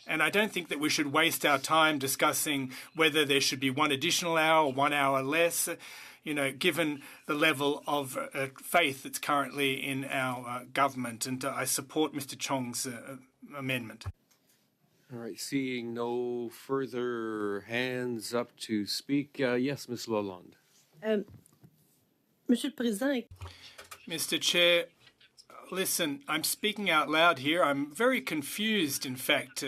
And I don't think that we should waste our time discussing whether there should be one additional hour or 1 hour less, given the level of faith that's currently in our government. And I support Mr. Chong's amendment. All right, seeing no further hands up to speak, yes, Ms. Lalonde. Monsieur le Président. Mr. Chair, listen, I'm speaking out loud here. I'm very confused, in fact,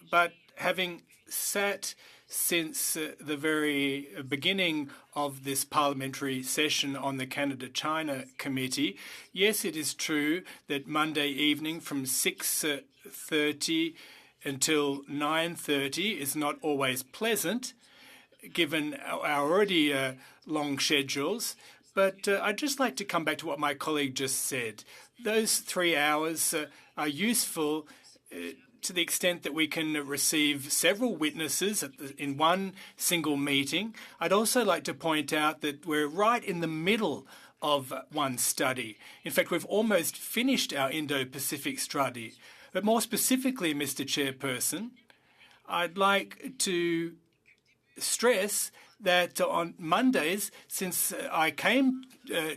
but having sat since the very beginning of this parliamentary session on the Canada-China Committee, yes, it is true that Monday evening from 6:30 until 9:30 is not always pleasant, given our already long schedules. But I'd just like to come back to what my colleague just said. Those 3 hours are useful to the extent that we can receive several witnesses in one single meeting. I'd also like to point out that we're right in the middle of one study. In fact, we've almost finished our Indo-Pacific study. But more specifically, Mr. Chairperson, I'd like to stress that on Mondays, since I came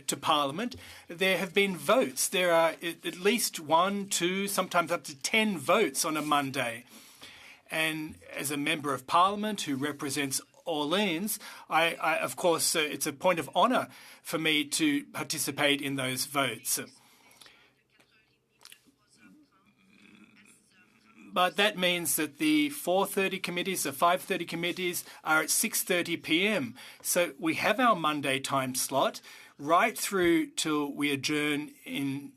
to Parliament, there have been votes. There are at least 1, 2, sometimes up to 10 votes on a Monday. And as a member of Parliament who represents Orleans, I of course, it's a point of honour for me to participate in those votes. But that means that the 4:30 committees, the 5:30 committees are at 6:30 p.m. So we have our Monday time slot right through till we adjourn in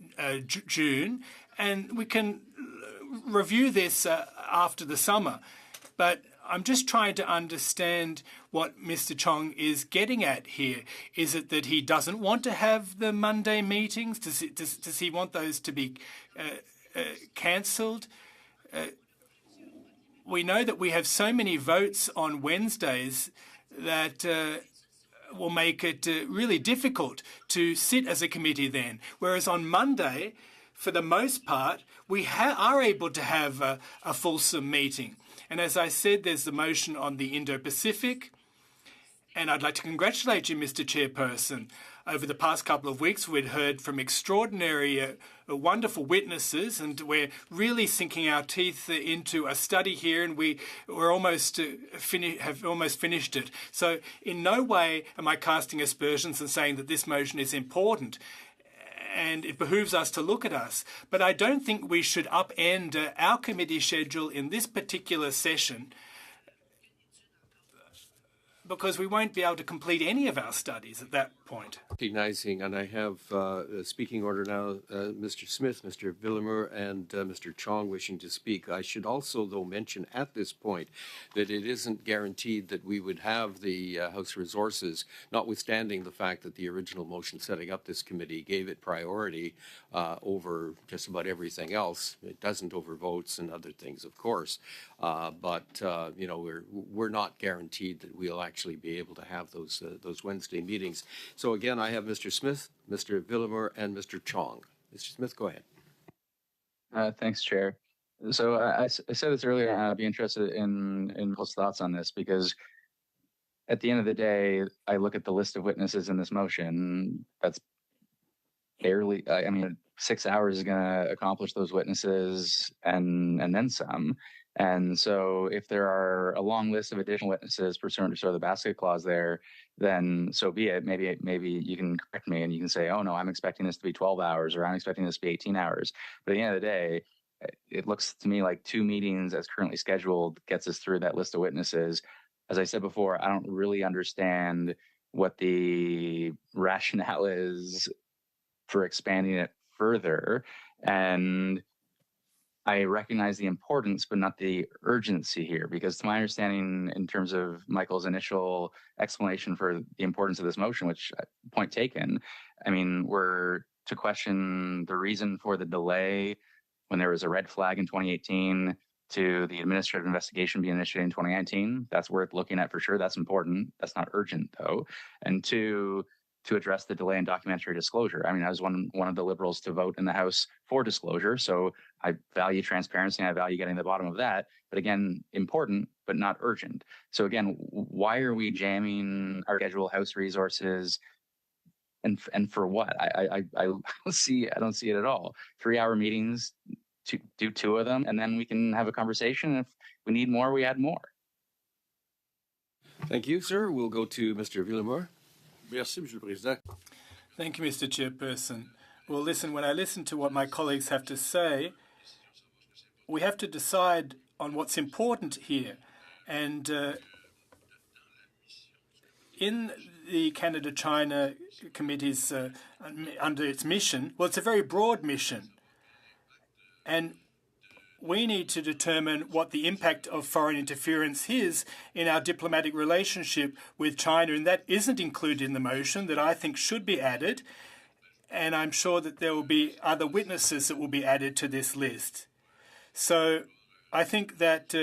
June, and we can review this after the summer. But I'm just trying to understand what Mr. Chong is getting at here. Is it that he doesn't want to have the Monday meetings? Does he want those to be cancelled? We know that we have so many votes on Wednesdays that will make it really difficult to sit as a committee then. Whereas on Monday, for the most part, we are able to have a fulsome meeting. And as I said, there's the motion on the Indo-Pacific. And I'd like to congratulate you, Mr. Chairperson. Over the past couple of weeks, we'd heard from extraordinary, wonderful witnesses, and we're really sinking our teeth into a study here, and we're almost have almost finished it. So in no way am I casting aspersions and saying that this motion is important, and it behooves us to look at us. But I don't think we should upend our committee schedule in this particular session, because we won't be able to complete any of our studies at that point. Recognizing, and I have speaking order now, Mr. Smith, Mr. Villemure, and Mr. Chong wishing to speak. I should also, though, mention at this point that it isn't guaranteed that we would have the House resources, notwithstanding the fact that the original motion setting up this committee gave it priority over just about everything else. It doesn't over votes and other things, of course. But we're not guaranteed that we'll actually be able to have those Wednesday meetings. So again, I have Mr. Smith, Mr. Villemure, and Mr. Chong. Mr. Smith, go ahead. Thanks, Chair. So I said this earlier, and I'd be interested in Michael's thoughts on this, because at the end of the day, I look at the list of witnesses in this motion. That's barely, I mean, 6 hours is going to accomplish those witnesses and then some. And so if there are a long list of additional witnesses pursuant to sort of the basket clause there, then so be it. Maybe you can correct me and you can say, oh no, I'm expecting this to be 12 hours or I'm expecting this to be 18 hours. But at the end of the day, it looks to me like 2 meetings as currently scheduled gets us through that list of witnesses. As I said before, I don't really understand what the rationale is for expanding it further. And I recognize the importance, but not the urgency here, because to my understanding, in terms of Michael's initial explanation for the importance of this motion, which point taken, I mean, we're to question the reason for the delay when there was a red flag in 2018 to the administrative investigation being initiated in 2019. That's worth looking at for sure. That's important. That's not urgent though. And two, to address the delay in documentary disclosure. I mean, I was one of the Liberals to vote in the House for disclosure, so I value transparency and I value getting to the bottom of that. But again, important, but not urgent. So again, why are we jamming our scheduled House resources, and for what? I don't see it at all. 3-hour meetings, to do 2 of them, and then we can have a conversation. If we need more, we add more. Thank you, sir. We'll go to Mr. Villemur. Merci, Monsieur le Président. Thank you, Mr. Chairperson. Well, listen, when I listen to what my colleagues have to say, we have to decide on what's important here. And in the Canada-China Committee's, under its mission, well, it's a very broad mission. And we need to determine what the impact of foreign interference is in our diplomatic relationship with China, and that isn't included in the motion that I think should be added. And I'm sure that there will be other witnesses that will be added to this list. So I think that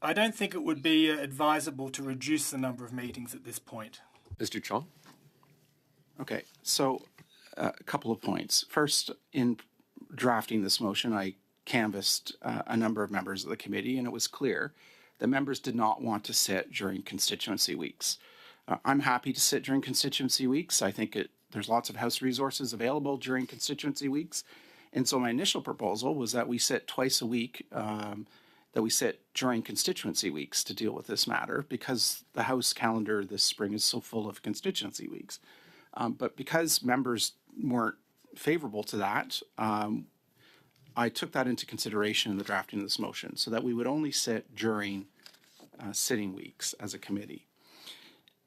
I don't think it would be advisable to reduce the number of meetings at this point. Mr. Chong. Okay, so a couple of points. First, in drafting this motion, I canvassed a number of members of the committee, and it was clear that members did not want to sit during constituency weeks. I'm happy to sit during constituency weeks. I think there's lots of House resources available during constituency weeks. And so my initial proposal was that we sit twice a week, that we sit during constituency weeks to deal with this matter, because the House calendar this spring is so full of constituency weeks. But because members weren't favorable to that, I took that into consideration in the drafting of this motion, so that we would only sit during sitting weeks as a committee.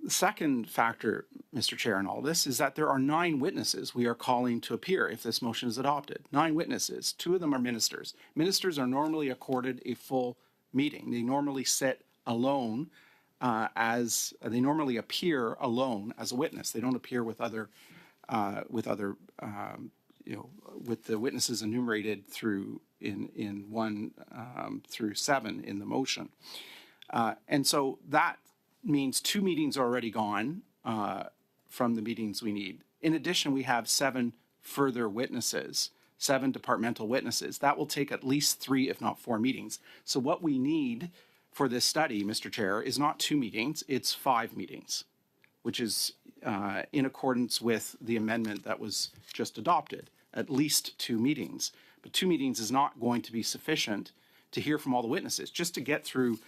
The second factor, Mr. Chair, in all this is that there are 9 witnesses we are calling to appear if this motion is adopted. 9 witnesses. 2 of them are ministers. Ministers are normally accorded a full meeting. They normally sit alone they normally appear alone as a witness. They don't appear with with the witnesses enumerated through in 1 through 7 in the motion. And so that means 2 meetings are already gone from the meetings we need. In addition, we have 7 further witnesses, 7 departmental witnesses. That will take at least 3, if not 4 meetings. So what we need for this study, Mr. Chair, is not 2 meetings, it's 5 meetings, which is in accordance with the amendment that was just adopted, at least 2 meetings. But 2 meetings is not going to be sufficient to hear from all the witnesses, just to get through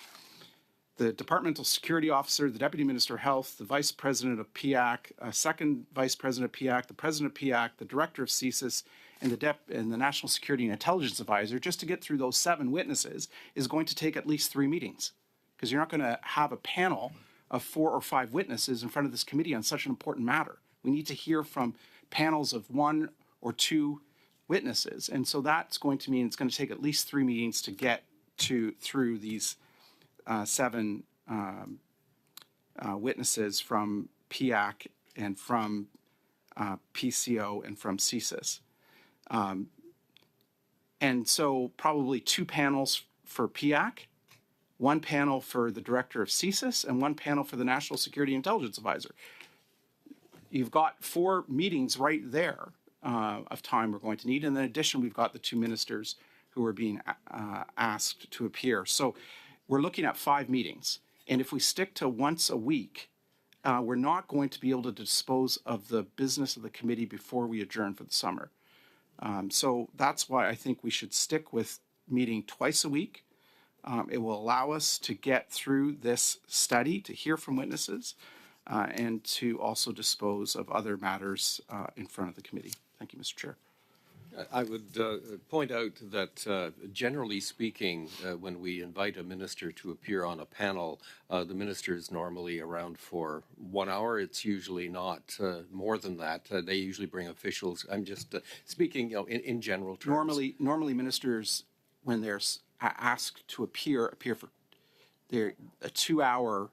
the Departmental Security Officer, the Deputy Minister of Health, the Vice President of PIAC, Second Vice President of PIAC, the President of PIAC, the Director of CSIS, and the National Security and Intelligence Advisor. Just to get through those 7 witnesses is going to take at least 3 meetings, because you're not going to have a panel of 4 or 5 witnesses in front of this committee on such an important matter. We need to hear from panels of 1 or 2 witnesses. And so that's going to mean it's going to take at least 3 meetings to get through these 7 witnesses from PIAC and from PCO and from CSIS. And so probably 2 panels for PIAC, 1 panel for the Director of CSIS, and 1 panel for the National Security Intelligence Advisor. You've got 4 meetings right there of time we're going to need. And in addition, we've got the 2 ministers who are being asked to appear. So we're looking at 5 meetings. And if we stick to once a week, we're not going to be able to dispose of the business of the committee before we adjourn for the summer. So that's why I think we should stick with meeting twice a week. It will allow us to get through this study, to hear from witnesses, and to also dispose of other matters in front of the committee. Thank you, Mr. Chair. I would point out that generally speaking, when we invite a minister to appear on a panel, the minister is normally around for 1 hour. It's usually not more than that. They usually bring officials. I'm just speaking, in general terms. Normally ministers, when they're asked to appear for a 2-hour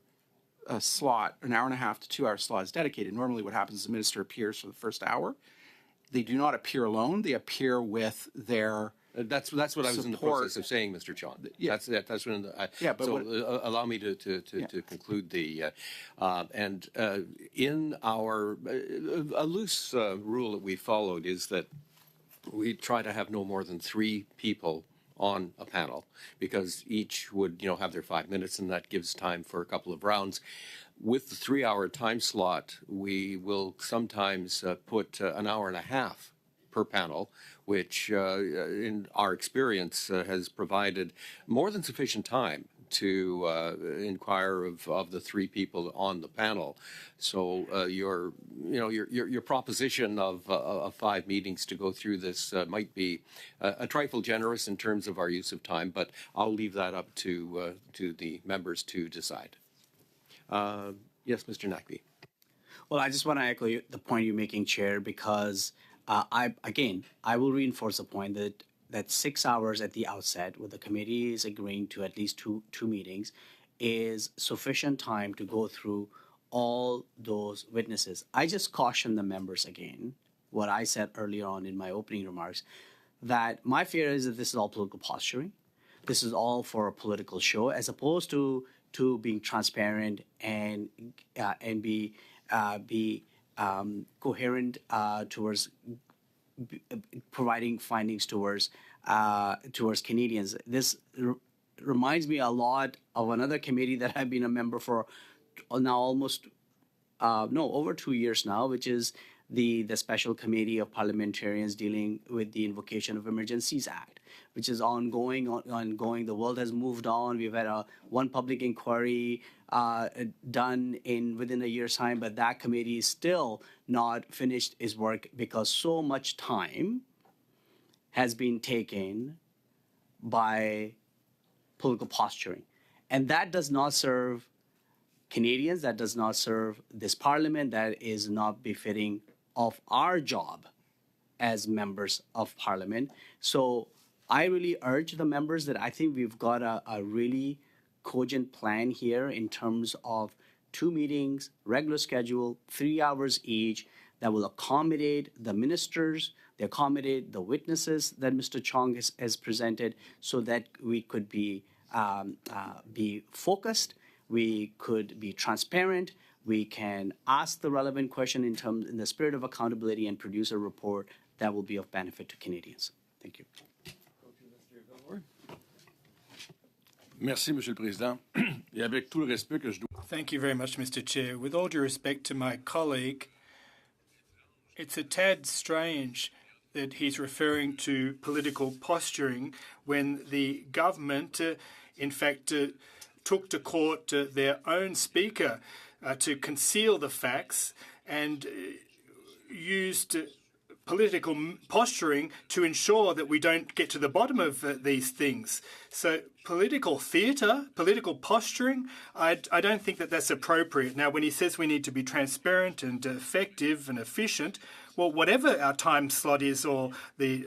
slot, an hour and a half to 2 hour slot is dedicated. Normally what happens is the minister appears for the first hour. They do not appear alone. They appear with their That's what I was in the process of saying, Mr. Chong. Yeah. That's when. Allow me to conclude the in our a loose rule that we followed is that we try to have no more than 3 people on a panel, because each would have their 5 minutes, and that gives time for a couple of rounds. With the 3-hour time slot, we will sometimes put an hour and a half per panel, which in our experience has provided more than sufficient time to inquire of the 3 people on the panel. So your proposition of 5 meetings to go through this might be a trifle generous in terms of our use of time, but I'll leave that up to the members to decide. Yes, Mr. Naqvi. Well, I just want to echo the point you're making, Chair, because I will reinforce the point that 6 hours at the outset, where the committee is agreeing to at least two meetings, is sufficient time to go through all those witnesses. I just caution the members again, what I said earlier on in my opening remarks, that my fear is that this is all political posturing. This is all for a political show, as opposed to being transparent and be coherent towards providing findings towards Canadians. This reminds me a lot of another committee that I've been a member for now almost over 2 years now, which is the Special Committee of Parliamentarians dealing with the Invocation of Emergencies Act, which is ongoing. The world has moved on. We've had one public inquiry done within a year's time, but that committee is still not finished its work because so much time has been taken by political posturing. And that does not serve Canadians, that does not serve this parliament, that is not befitting of our job as members of parliament. So I really urge the members that I think we've got a really cogent plan here in terms of 2 meetings, regular schedule, 3 hours each, that will accommodate the ministers, they accommodate the witnesses that Mr. Chong has presented, so that we could be focused, we could be transparent, we can ask the relevant question in the spirit of accountability and produce a report that will be of benefit to Canadians. Thank you. Merci, Monsieur le Président. Et avec tout le respect que je dois... Thank you very much, Mr. Chair. With all due respect to my colleague, it's a tad strange that he's referring to political posturing when the government, in fact, took to court their own speaker to conceal the facts and used political posturing to ensure that we don't get to the bottom of these things. So political theatre, political posturing, I don't think that that's appropriate. Now, when he says we need to be transparent and effective and efficient, well, whatever our time slot is or the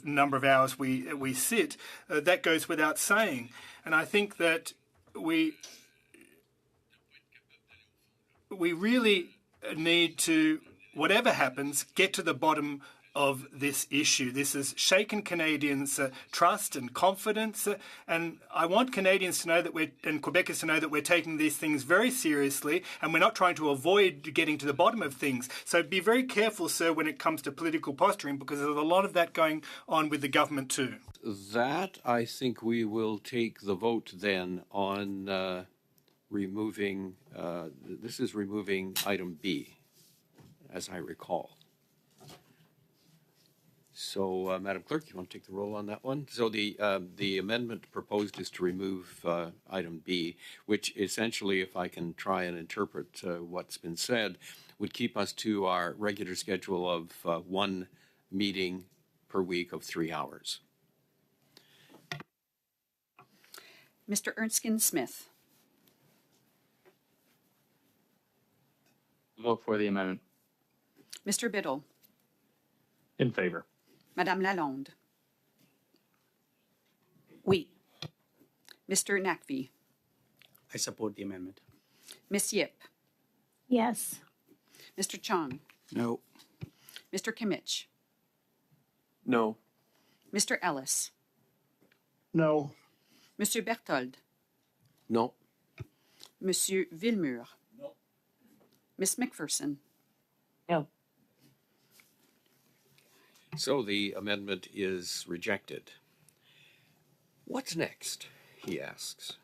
number of hours we sit, that goes without saying. And I think that we really need to, whatever happens, get to the bottom of this issue. This has shaken Canadians' trust and confidence, and I want Canadians to know that and Quebecers to know that we're taking these things very seriously, and we're not trying to avoid getting to the bottom of things. So be very careful, sir, when it comes to political posturing, because there's a lot of that going on with the government too. That, I think we will take the vote then on removing, this is removing item B, as I recall. So, Madam Clerk, you want to take the roll on that one? So the amendment proposed is to remove item B, which essentially, if I can try and interpret what's been said, would keep us to our regular schedule of one meeting per week of 3 hours. Mr. Erskine Smith. Vote for the amendment. Mr. Biddle. In favor. Madame Lalonde. Oui. Mr. Nakvi. I support the amendment. Ms. Yip. Yes. Mr. Chong. No. Mr. Kimmich. No. Mr. Ellis. No. Monsieur Berthold. No. Monsieur Villemur. No. Ms. McPherson. No. So the amendment is rejected. What's next? He asks.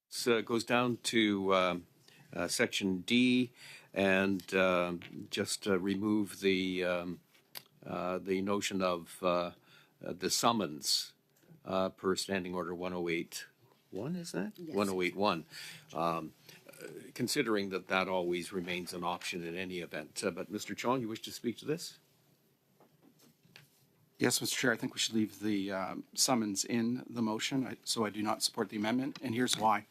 So it goes down to section D, and just remove the notion of the summons per Standing Order 108.1, is that? Yes. 108.1. Considering that always remains an option in any event. But Mr. Chong, you wish to speak to this? Yes, Mr. Chair, I think we should leave the summons in the motion, so I do not support the amendment, and here's why.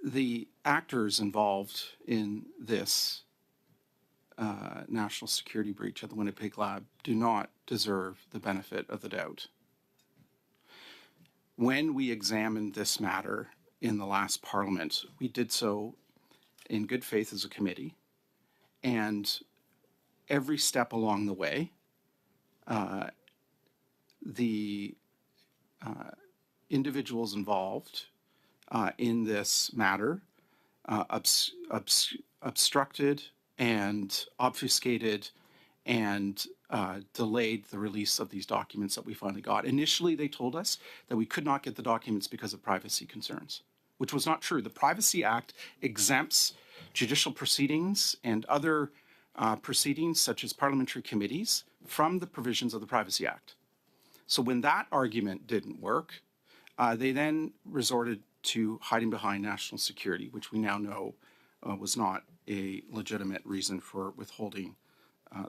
The actors involved in this national security breach at the Winnipeg Lab do not deserve the benefit of the doubt. When we examined this matter in the last Parliament, we did so in good faith as a committee, and every step along the way, the individuals involved in this matter obstructed and obfuscated and delayed the release of these documents that we finally got. Initially, they told us that we could not get the documents because of privacy concerns, which was not true. The Privacy Act exempts judicial proceedings and other proceedings, such as parliamentary committees, from the provisions of the Privacy Act. So when that argument didn't work, they then resorted to hiding behind national security, which we now know was not a legitimate reason for withholding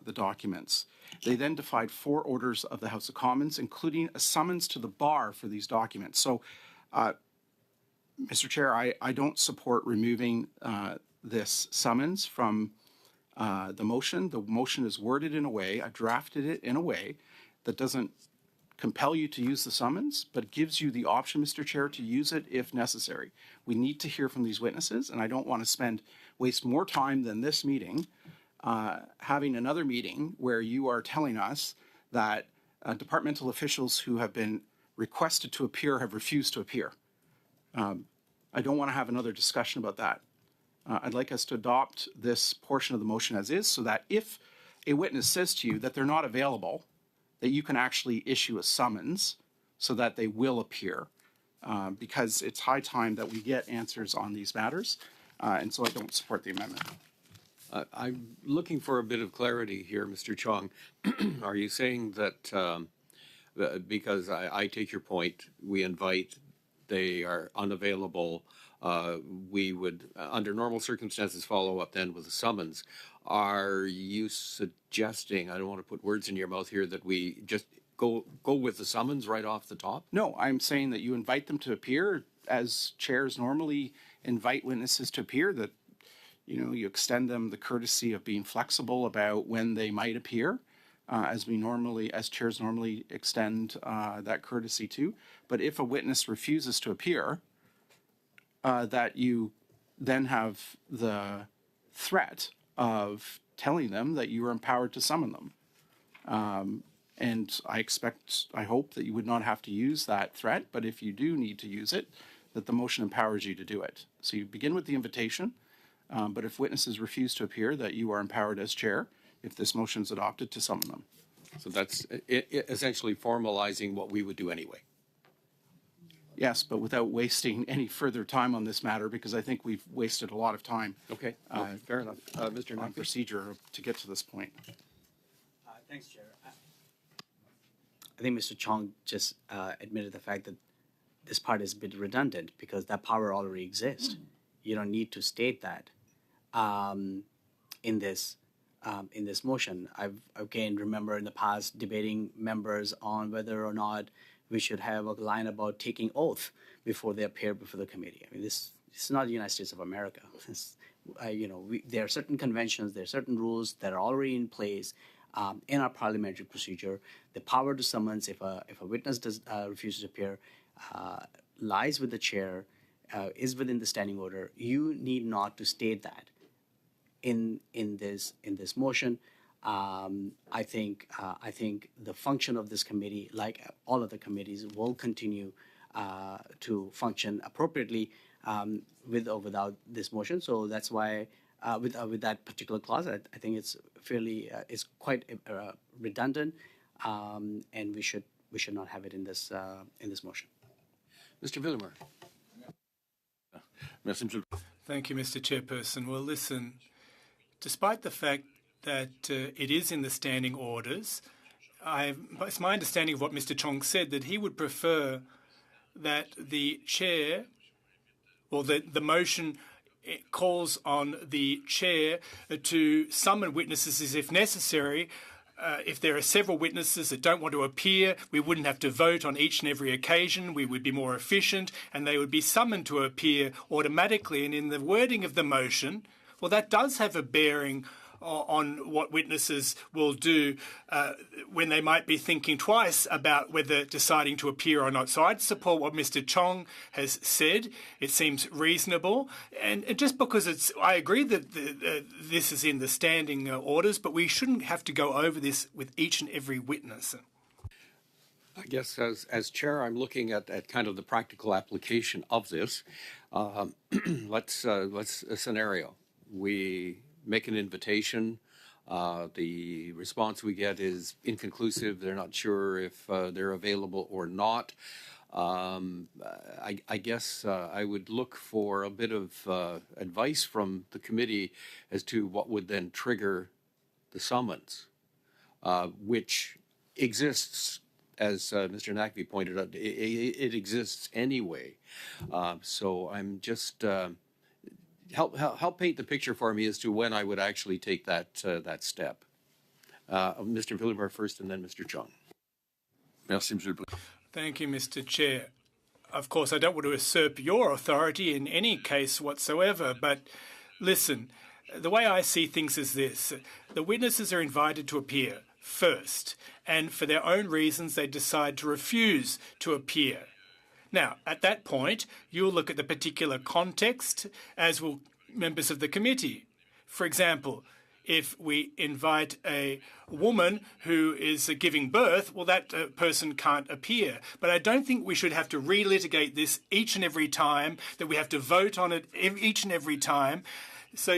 the documents. They then defied 4 orders of the House of Commons, including a summons to the bar for these documents. So, Mr. Chair, I don't support removing this summons from the motion. The motion is worded in a way, I drafted it in a way that doesn't compel you to use the summons, but gives you the option, Mr. Chair, to use it if necessary. We need to hear from these witnesses, and I don't want to waste more time than this meeting having another meeting where you are telling us that departmental officials who have been requested to appear have refused to appear. I don't want to have another discussion about that. I'd like us to adopt this portion of the motion as is, so that if a witness says to you that they're not available, that you can actually issue a summons so that they will appear, because it's high time that we get answers on these matters, and so I don't support the amendment. I'm looking for a bit of clarity here, Mr. Chong. Are you saying that, because I take your point, we invite, they are unavailable, we would, under normal circumstances, follow up then with a summons? Are you suggesting, I don't want to put words in your mouth here, that we just go with the summons right off the top? No, I'm saying that you invite them to appear as chairs normally invite witnesses to appear, that you extend them the courtesy of being flexible about when they might appear, as chairs normally extend that courtesy to. But if a witness refuses to appear, that you then have the threat of telling them that you are empowered to summon them. And I hope that you would not have to use that threat, but if you do need to use it, that the motion empowers you to do it. So you begin with the invitation, but if witnesses refuse to appear, that you are empowered as chair, if this motion is adopted, to summon them. So that's essentially formalizing what we would do anyway. Yes, but without wasting any further time on this matter, because I think we've wasted a lot of time. Okay, fair enough. Mr. On Nagby? procedure to get to this point. Thanks, Chair. I think Mr. Chong just admitted the fact that this part is a bit redundant because that power already exists. You don't need to state that in this motion. I've again remember in the past debating members on whether or not we should have a line about taking oath before they appear before the committee. I mean, this is not the United States of America. There are certain conventions, there are certain rules that are already in place in our parliamentary procedure. The power to summons, if a witness refuses to appear, lies with the chair, is within the standing order. You need not to state that in this motion. I think the function of this committee, like all other committees, will continue to function appropriately with or without this motion. So that's why with that particular clause, I think it's it's quite redundant, and we should not have it in this motion. Mr. Villemur. Thank you, Mr. Chairperson. Well, listen, despite the fact that it is in the standing orders, it's my understanding of what Mr. Chong said that he would prefer that the chair, or the motion calls on the chair to summon witnesses if necessary. If there are several witnesses that don't want to appear, we wouldn't have to vote on each and every occasion. We would be more efficient, and they would be summoned to appear automatically. And in the wording of the motion, well, that does have a bearing on what witnesses will do when they might be thinking twice about whether deciding to appear or not. So I'd support what Mr. Chong has said. It seems reasonable. And just because I agree that this is in the standing orders, but we shouldn't have to go over this with each and every witness. I guess as chair, I'm looking at kind of the practical application of this. Let's a scenario. We make an invitation. The response we get is inconclusive. They're not sure if they're available or not. I guess I would look for a bit of advice from the committee as to what would then trigger the summons, which exists, as Mr. Nagby pointed out, it exists anyway. So I'm just help paint the picture for me as to when I would actually take that step. Mr. Villemur first, and then Mr. Chong. Merci, Monsieur le Président. Thank you, Mr. Chair. Of course, I don't want to usurp your authority in any case whatsoever, but listen, the way I see things is this. The witnesses are invited to appear first, and for their own reasons, they decide to refuse to appear. Now, at that point, you'll look at the particular context, as will members of the committee. For example, if we invite a woman who is giving birth, well, that person can't appear. But I don't think we should have to relitigate this each and every time, that we have to vote on it each and every time. So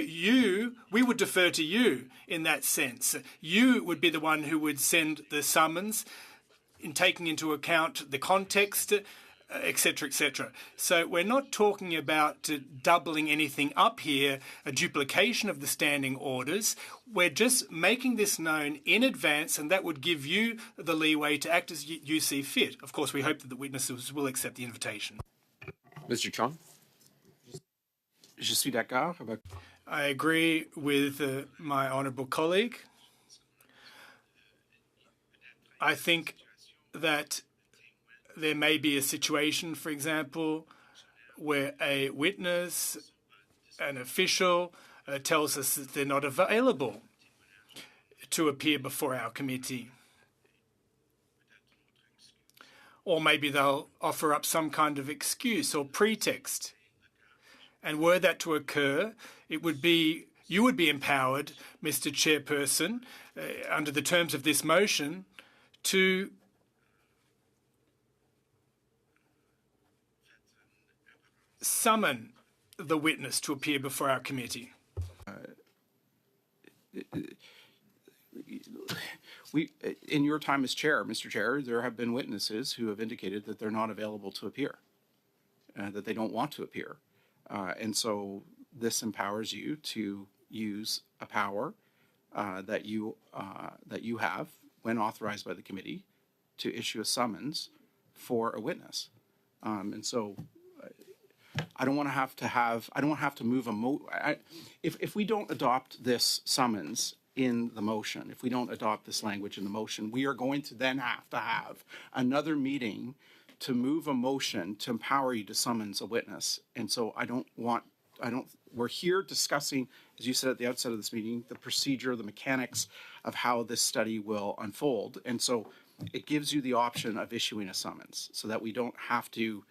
we would defer to you in that sense. You would be the one who would send the summons in taking into account the context, etc., etc. So we're not talking about doubling anything up here, a duplication of the standing orders. We're just making this known in advance, and that would give you the leeway to act as you see fit. Of course, we hope that the witnesses will accept the invitation. Mr. Chong? Je suis d'accord avec... I agree with my honourable colleague. I think that there may be a situation, for example, where a witness, an official, tells us that they're not available to appear before our committee. Or maybe they'll offer up some kind of excuse or pretext. And were that to occur, you would be empowered, Mr. Chairperson, under the terms of this motion, to summon the witness to appear before our committee. In your time as chair, Mr. Chair, there have been witnesses who have indicated that they're not available to appear, that they don't want to appear. And so this empowers you to use a power that you have, when authorized by the committee, to issue a summons for a witness. And so I don't want to have to move if we don't adopt this summons in the motion, if we don't adopt this language in the motion, we are going to then have to have another meeting to move a motion to empower you to summons a witness. And so we're here discussing, as you said at the outset of this meeting, the procedure, the mechanics of how this study will unfold. And so it gives you the option of issuing a summons so that we don't have to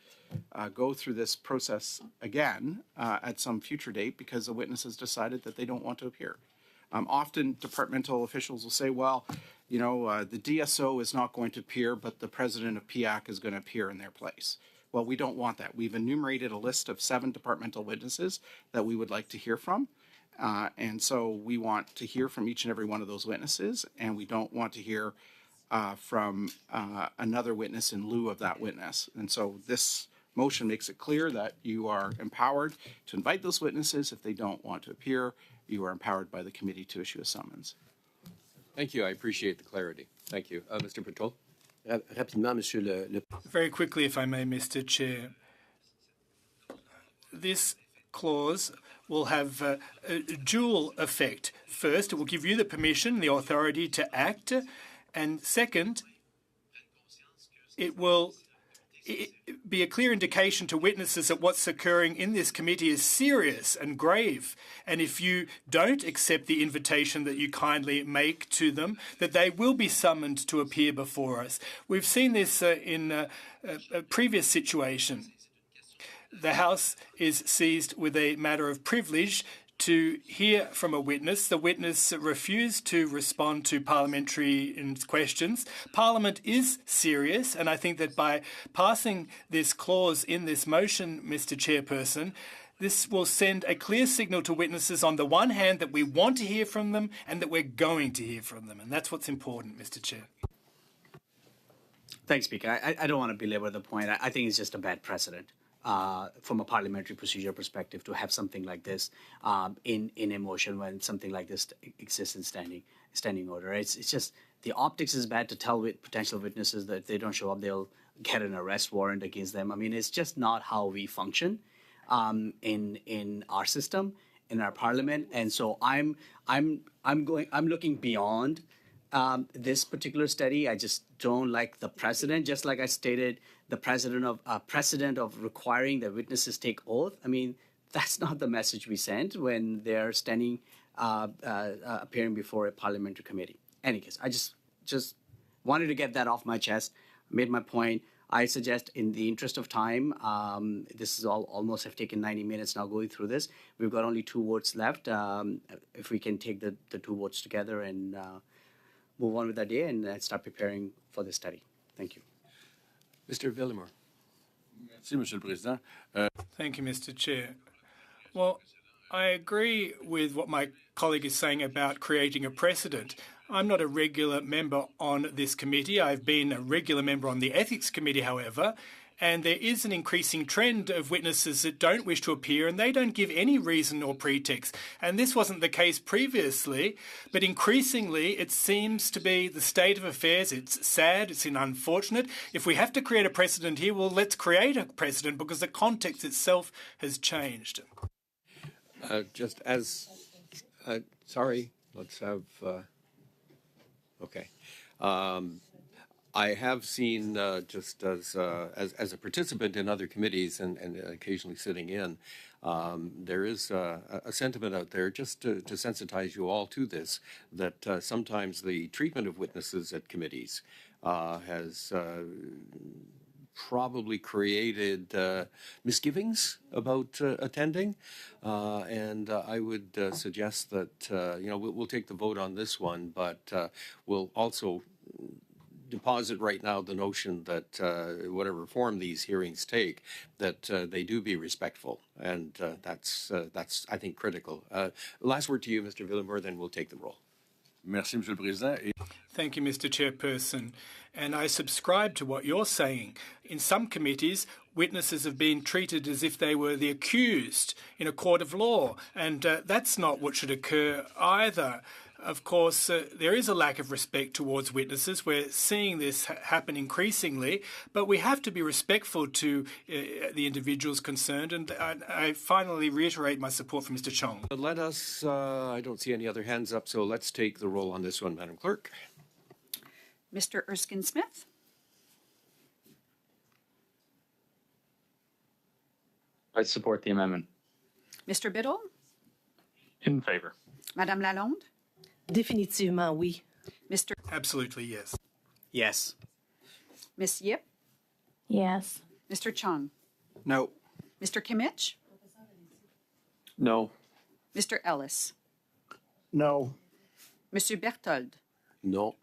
go through this process again at some future date because the witness has decided that they don't want to appear. Often departmental officials will say, well, the DSO is not going to appear, but the president of PIAC is going to appear in their place. Well, we don't want that. We've enumerated a list of 7 departmental witnesses that we would like to hear from. And so we want to hear from each and every one of those witnesses, and we don't want to hear from another witness in lieu of that witness. And so this motion makes it clear that you are empowered to invite those witnesses. If they don't want to appear, you are empowered by the committee to issue a summons. Thank you. I appreciate the clarity. Thank you. Mr. Patrol? Rapidement, Monsieur le... Very quickly, if I may, Mr. Chair. This clause will have a dual effect. First, it will give you the permission, the authority to act. And second, it will be a clear indication to witnesses that what's occurring in this committee is serious and grave. And if you don't accept the invitation that you kindly make to them, that they will be summoned to appear before us. We've seen this in a previous situation. The House is seized with a matter of privilege to hear from a witness. The witness refused to respond to parliamentary questions. Parliament is serious, and I think that by passing this clause in this motion, Mr. Chairperson, this will send a clear signal to witnesses on the one hand that we want to hear from them and that we're going to hear from them. And that's what's important, Mr. Chair. Thanks, Speaker. I don't want to belabor the point. I think it's just a bad precedent. From a parliamentary procedure perspective, to have something like this in a motion when something like this exists in standing order. It's just the optics is bad to tell potential witnesses that if they don't show up, they'll get an arrest warrant against them. I mean, it's just not how we function in our system, in our parliament. And so I'm looking beyond this particular study. I just don't like the precedent. Just like I stated, the precedent of requiring that witnesses take oath. I mean, that's not the message we send when they're standing, appearing before a parliamentary committee. Any case, I just wanted to get that off my chest. Made my point. I suggest, in the interest of time, this is almost have taken 90 minutes now going through this. We've got only 2 votes left. If we can take the 2 votes together and move on with that day and start preparing for the study. Thank you. Mr. Villemur. Merci, Monsieur le Président. Thank you, Mr. Chair. Well, I agree with what my colleague is saying about creating a precedent. I'm not a regular member on this committee. I've been a regular member on the Ethics Committee, however, and there is an increasing trend of witnesses that don't wish to appear and they don't give any reason or pretext. And this wasn't the case previously, but increasingly it seems to be the state of affairs. It's sad, it's unfortunate. If we have to create a precedent here, well, let's create a precedent because the context itself has changed. Just as, sorry, let's have, okay. I have seen, just as a participant in other committees and occasionally sitting in, there is a sentiment out there just to sensitize you all to this, that sometimes the treatment of witnesses at committees has probably created misgivings about attending. And I would suggest that, we'll take the vote on this one, but we'll also deposit right now the notion that whatever form these hearings take, that they do be respectful. And that's, I think, critical. Last word to you, Mr. Villemur, then we'll take the roll. Merci, Monsieur le Président. Thank you, Mr. Chairperson. And I subscribe to what you're saying. In some committees, witnesses have been treated as if they were the accused in a court of law, and that's not what should occur either. Of course, there is a lack of respect towards witnesses. We're seeing this happen increasingly, but we have to be respectful to the individuals concerned. And I finally reiterate my support for Mr. Chong. Let us, I don't see any other hands up, so let's take the roll on this one, Madam Clerk. Mr. Erskine-Smith, I support the amendment. Mr. Biddle, In favor. Madame Lalonde, Définitivement, oui. Mr. Absolutely, yes. Yes. Miss Yip, Yes. Mr. Chong, No. Mr. Kimmich, No. Mr. Ellis, No. Monsieur Berthold, No.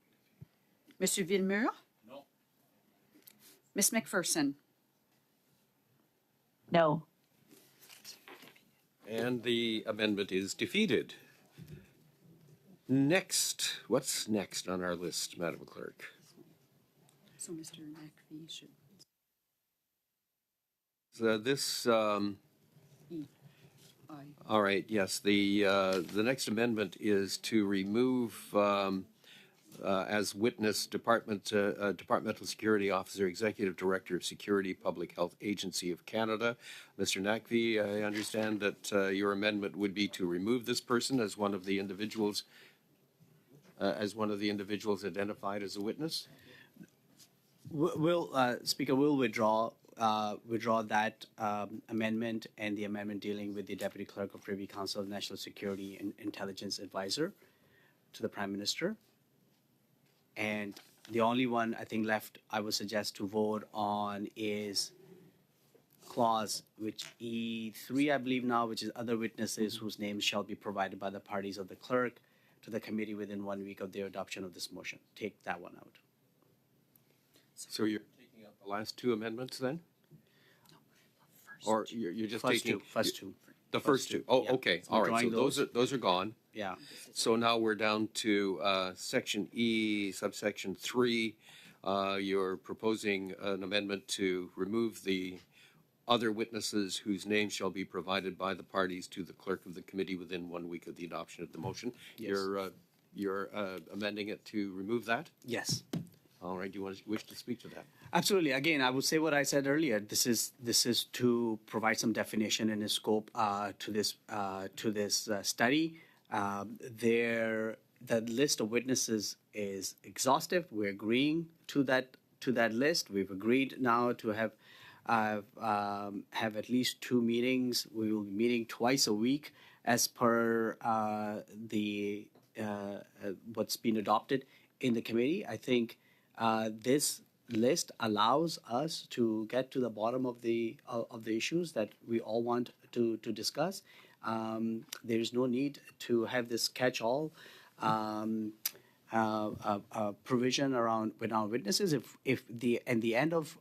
Monsieur Villemur, No. Miss McPherson, No. And the amendment is defeated. Next, what's next on our list, Madam Clerk? so Mr. McPhee should. This, I. all right, yes, the next amendment is to remove as witness Departmental Security Officer, Executive Director of Security Public Health Agency of Canada. Mr. Nakvi, I understand that your amendment would be to remove this person as one of the individuals identified as a witness. Speaker will withdraw that amendment and the amendment dealing with the Deputy Clerk of Privy Council of National Security and Intelligence Advisor to the Prime Minister. And the only one I think left I would suggest to vote on is clause which E3, I believe now, which is other witnesses whose names shall be provided by the parties of the clerk to the committee within 1 week of their adoption of this motion. Take that one out. So you're taking out the last two amendments then? Or you're just First taking? two. First two. The first two. Oh, yeah. okay. So All right. So withdrawing those are gone. Yeah. So now we're down to section E, subsection 3. You're proposing an amendment to remove the other witnesses whose names shall be provided by the parties to the clerk of the committee within 1 week of the adoption of the motion. Yes. You're amending it to remove that? Yes. All right. Do you wish to speak to that? Absolutely. Again, I would say what I said earlier. This is to provide some definition and scope to this study. The list of witnesses is exhaustive. We're agreeing to that list. We've agreed now to have at least 2 meetings. We will be meeting twice a week as per what's been adopted in the committee. I think this list allows us to get to the bottom of the issues that we all want to discuss. There is no need to have this catch-all provision around witnesses. If the end of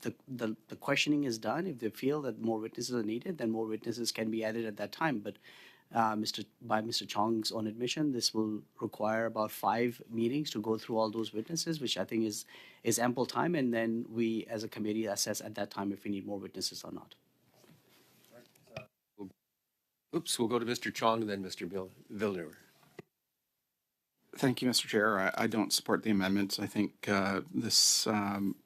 the questioning is done, if they feel that more witnesses are needed, then more witnesses can be added at that time. But by Mr. Chong's own admission, this will require about 5 meetings to go through all those witnesses, which I think is ample time. And then we, as a committee, assess at that time if we need more witnesses or not. Oops, we'll go to Mr. Chong and then Mr. Villeneuve. Thank you, Mr. Chair. I don't support the amendment. I think this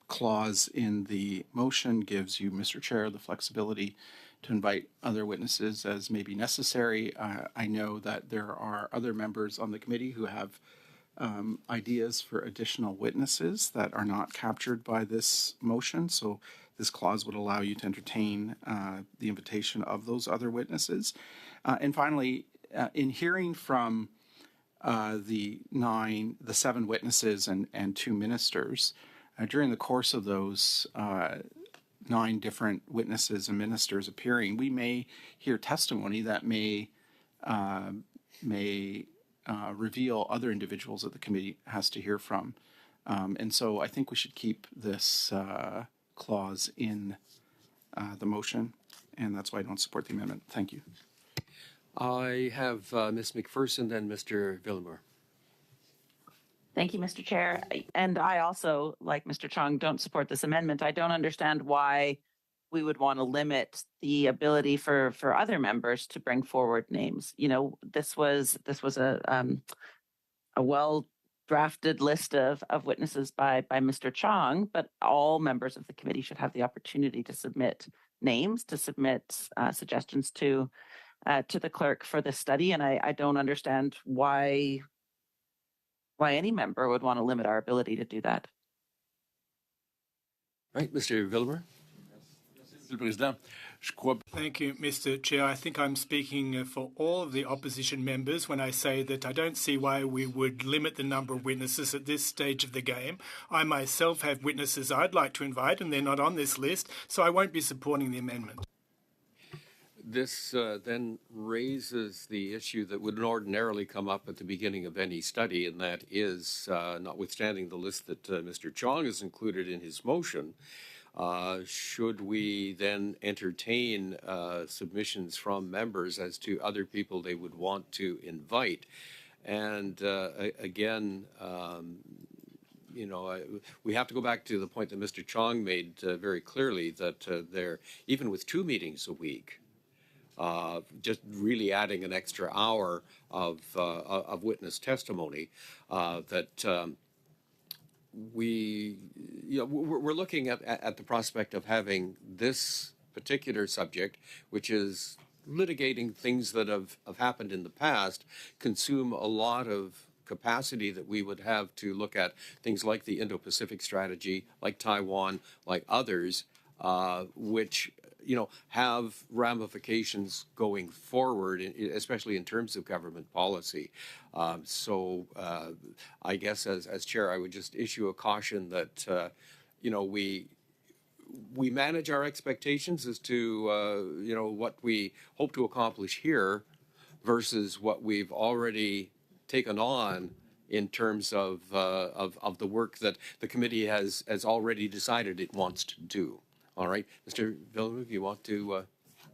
clause in the motion gives you, Mr. Chair, the flexibility to invite other witnesses as may be necessary. I know that there are other members on the committee who have ideas for additional witnesses that are not captured by this motion. So this clause would allow you to entertain the invitation of those other witnesses. And finally, in hearing from the 7 witnesses and 2 ministers, during the course of those 9 different witnesses and ministers appearing, we may hear testimony that may reveal other individuals that the committee has to hear from. And so I think we should keep this clause in the motion, and that's why I don't support the amendment. Thank you. I have Ms. McPherson, then Mr. Villamore. Thank you, Mr. Chair. And I also, like Mr. Chong, don't support this amendment. I don't understand why we would want to limit the ability for other members to bring forward names. You know, this was a well drafted list of witnesses by Mr. Chong, but all members of the committee should have the opportunity to submit names, to submit suggestions to the clerk for this study. And I don't understand why any member would want to limit our ability to do that. Right, Mr. Villamore. Monsieur le Président, je crois. Thank you, Mr. Chair. I think I'm speaking for all of the opposition members when I say that I don't see why we would limit the number of witnesses at this stage of the game. I myself have witnesses I'd like to invite, and they're not on this list, so I won't be supporting the amendment. This then raises the issue that would ordinarily come up at the beginning of any study, and that is, notwithstanding the list that Mr. Chong has included in his motion, should we then entertain submissions from members as to other people they would want to invite? And again, you know, we have to go back to the point that Mr. Chong made very clearly, that there, even with 2 meetings a week, just really adding an extra hour of witness testimony, that we're looking at the prospect of having this particular subject, which is litigating things that have happened in the past, consume a lot of capacity that we would have to look at things like the Indo-Pacific strategy, like Taiwan, like others, which have ramifications going forward, especially in terms of government policy. So I guess as chair, I would just issue a caution that, we manage our expectations as to, what we hope to accomplish here versus what we've already taken on in terms of the work that the committee has already decided it wants to do. All right, Mr. Villeneuve, you want to?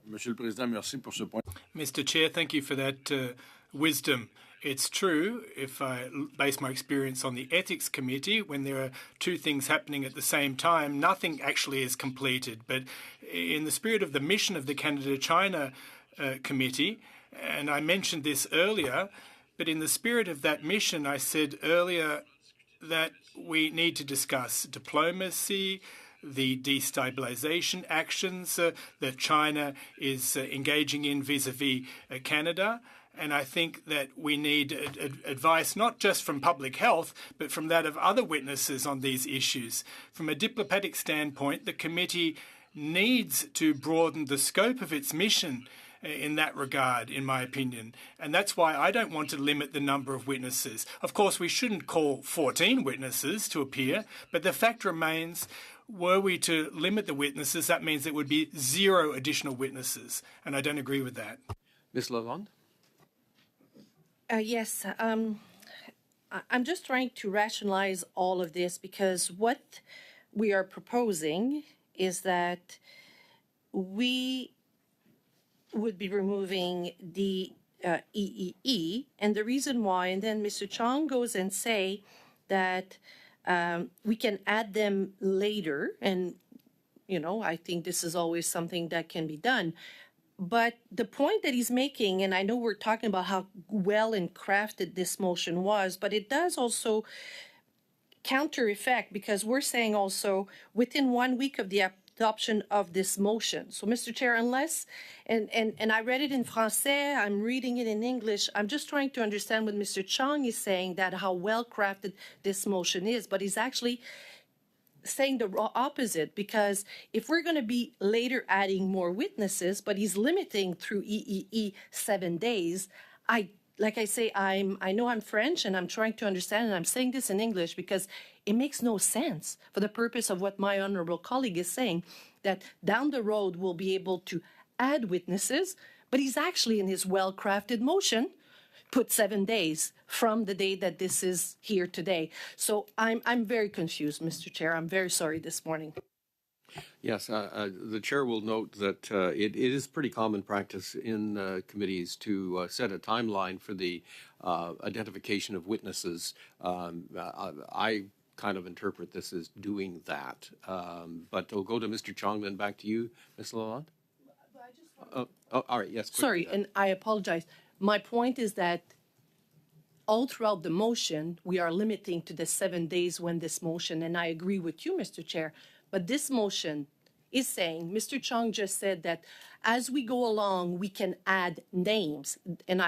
Monsieur le Président, merci pour ce point. Mr. Chair, thank you for that wisdom. It's true, if I base my experience on the Ethics Committee, when there are 2 things happening at the same time, nothing actually is completed. But in the spirit of the mission of the Canada-China Committee, and I mentioned this earlier, but in the spirit of that mission, I said earlier that we need to discuss diplomacy, the destabilization actions that China is engaging in vis-a-vis Canada. And I think that we need advice not just from public health, but from that of other witnesses on these issues. From a diplomatic standpoint, the committee needs to broaden the scope of its mission in that regard, in my opinion. And that's why I don't want to limit the number of witnesses. Of course, we shouldn't call 14 witnesses to appear, but the fact remains, were we to limit the witnesses, that means it would be 0 additional witnesses, and I don't agree with that. Ms. Lalonde? Yes, I'm just trying to rationalize all of this, because what we are proposing is that we would be removing the EEE, and the reason why, and then Mr. Chong goes and say that we can add them later, and I think this is always something that can be done. But the point that he's making, and I know we're talking about how well and crafted this motion was, but it does also counter effect, because we're saying also within 1 week of the adoption of this motion. So, Mr. Chair, unless, and I read it in Francais, I'm reading it in English, I'm just trying to understand what Mr. Chong is saying, that how well crafted this motion is, but he's actually saying the opposite, because if we're going to be later adding more witnesses, but he's limiting through EEE 7 days, I know I'm French and I'm trying to understand, and I'm saying this in English because it makes no sense for the purpose of what my honorable colleague is saying, that down the road we'll be able to add witnesses, but he's actually in his well-crafted motion put 7 days from the day that this is here today. So I'm very confused, Mr. Chair. I'm very sorry this morning. Yes, the chair will note that it is pretty common practice in committees to set a timeline for the identification of witnesses. I kind of interpret this as doing that. But we'll go to Mr. Chong, then back to you, Ms. Lalonde. All right, yes. Sorry, and I apologize. My point is that all throughout the motion, we are limiting to the 7 days when this motion, and I agree with you, Mr. Chair, but this motion is saying, Mr. Chong just said that as we go along, we can add names, and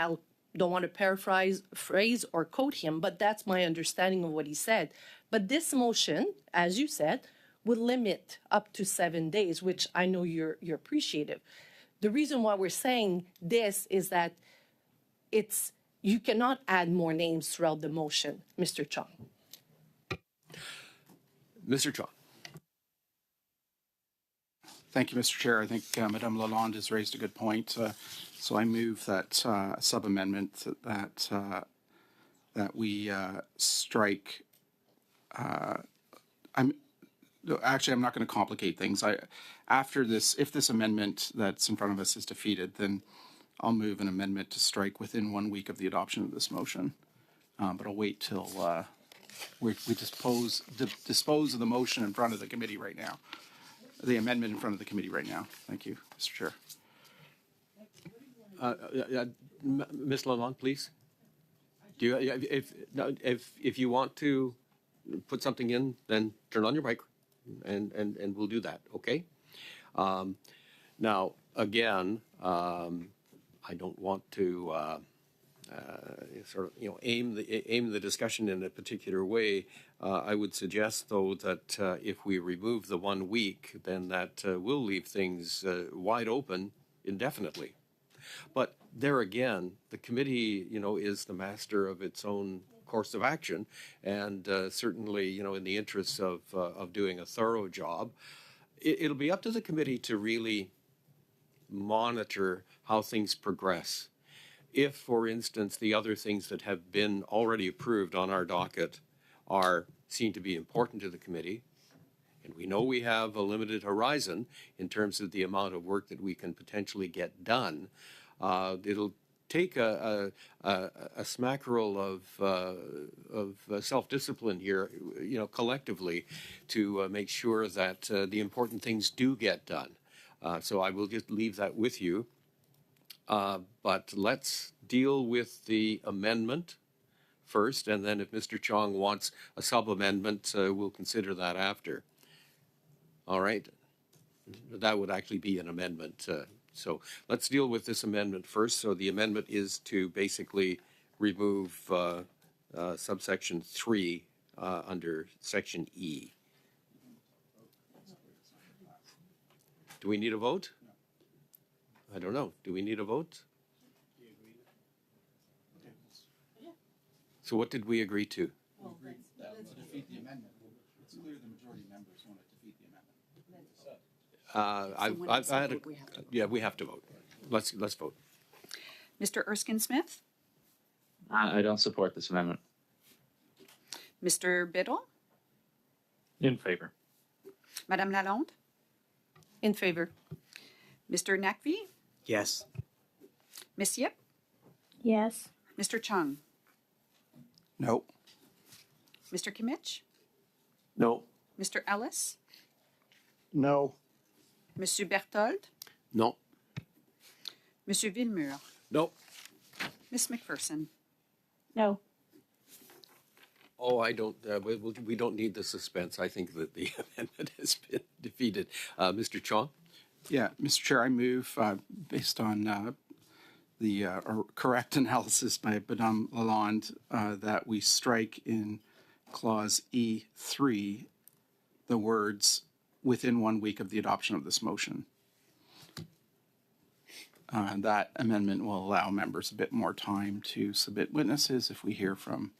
don't want to paraphrase phrase or quote him, but that's my understanding of what he said. But this motion, as you said, would limit up to 7 days, which I know you're appreciative. The reason why we're saying this is that you cannot add more names throughout the motion, Mr. Chong. Mr. Chong. Thank you, Mr. Chair. I think Madame Lalonde has raised a good point. So I move that sub-amendment that we strike. I'm not going to complicate things. After this, if this amendment that's in front of us is defeated, then I'll move an amendment to strike within 1 week of the adoption of this motion. But I'll wait till we dispose of the motion in front of the committee right now. The amendment in front of the committee right now. Thank you, Mr. Chair. Ms. Lalonde, please. Do you, if you want to put something in, then turn on your mic, and we'll do that. Okay. Now, again, I don't want to aim the discussion in a particular way. I would suggest, though, that if we remove the 1 week, then that will leave things wide open indefinitely. But there again, the committee, is the master of its own course of action, and certainly, in the interests of doing a thorough job, it'll be up to the committee to really monitor how things progress. If, for instance, the other things that have been already approved on our docket are seen to be important to the committee, and we know we have a limited horizon in terms of the amount of work that we can potentially get done, it'll take a smackerel of self-discipline here, collectively, to make sure that the important things do get done. So I will just leave that with you. But let's deal with the amendment first, and then if Mr. Chong wants a sub-amendment, we'll consider that after. All right? That would actually be an amendment. So let's deal with this amendment first. So the amendment is to basically remove subsection 3 under section E. Do we need a vote? I don't know. Do we need a vote? So what did we agree to? We agreed to defeat the amendment. It's clear the majority of members want to defeat the amendment. Yeah, we have to vote. Let's vote. Mr. Erskine-Smith? I don't support this amendment. Mr. Biddle? In favor. Madame Lalonde? In favor. Mr. Nakvi? Yes. Ms. Yip? Yes. Mr. Chung? No. Mr. Kimmich? No. Mr. Ellis? No. Monsieur Berthold? No. Monsieur Villemur? No. Ms. McPherson? No. Oh, I don't. We don't need the suspense. I think that the amendment has been defeated. Mr. Chong? Yeah, Mr. Chair, I move, based on the correct analysis by Madame Lalonde, that we strike in clause E3 the words "within 1 week of the adoption of this motion." That amendment will allow members a bit more time to submit witnesses if we hear from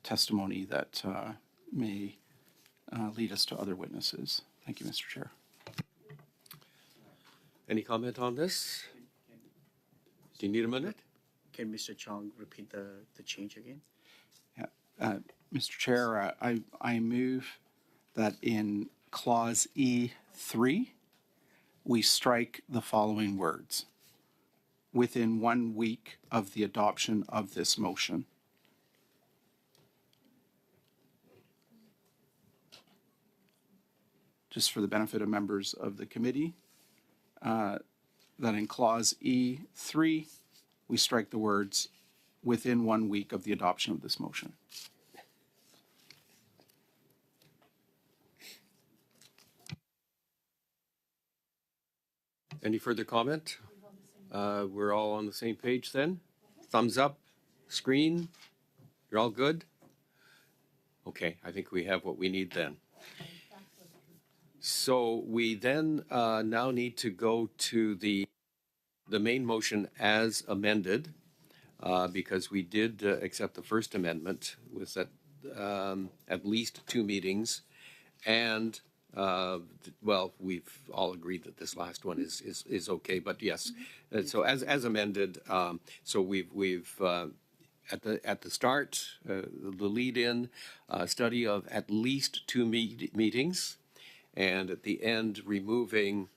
testimony that may lead us to other witnesses. Thank you, Mr. Chair. Any comment on this? Do you need a minute? Can Mr. Chong repeat the change again? Yeah. Mr. Chair, I move that in clause E3, we strike the following words: within 1 week of the adoption of this motion. Just for the benefit of members of the committee, that in clause E3, we strike the words within 1 week of the adoption of this motion. Any further comment? We're all on the same page then? Thumbs up, screen, you're all good? Okay, I think we have what we need then. So we then now need to go to the main motion as amended, because we did accept the first amendment with that at least 2 meetings, and well, we've all agreed that this last one is okay, but yes. So as amended, so we've at the start, the lead-in study of at least 2 meetings, and at the end, removing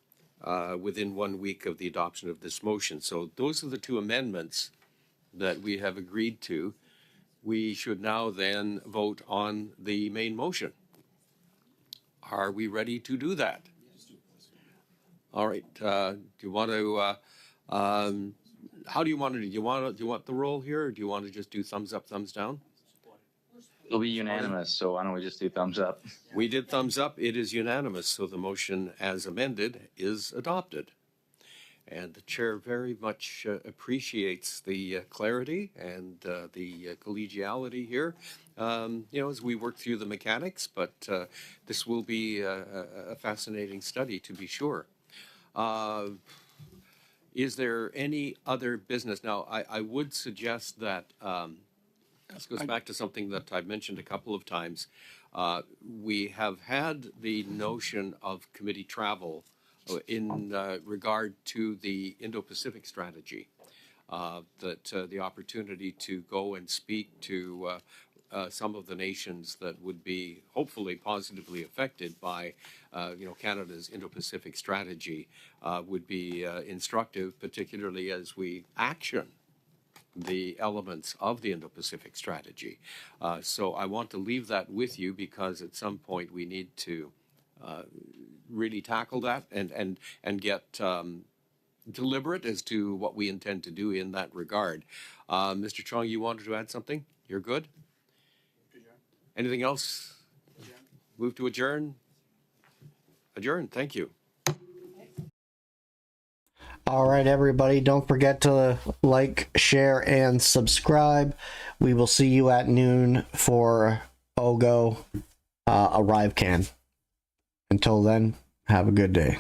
within 1 week of the adoption of this motion. So those are the 2 amendments that we have agreed to. We should now then vote on the main motion. Are we ready to do that? All right. Do you want to? How do you want to do? Do you want the roll here, or do you want to just do thumbs up, thumbs down? It'll be unanimous, so why don't we just do thumbs up? We did thumbs up. It is unanimous, so the motion as amended is adopted. And the chair very much appreciates the clarity and the collegiality here, as we work through the mechanics, but this will be a fascinating study, to be sure. Is there any other business? Now, I would suggest that this goes back to something that I've mentioned a couple of times. We have had the notion of committee travel in regard to the Indo-Pacific strategy, that the opportunity to go and speak to some of the nations that would be hopefully positively affected by Canada's Indo-Pacific strategy would be instructive, particularly as we action the elements of the Indo-Pacific strategy. So I want to leave that with you, because at some point we need to really tackle that and get deliberate as to what we intend to do in that regard. Mr. Chong, you wanted to add something? You're good? Anything else? Move to adjourn? Adjourn, thank you. All right, everybody, don't forget to like, share, and subscribe. We will see you at noon for OGO Arrive Can. Until then, have a good day.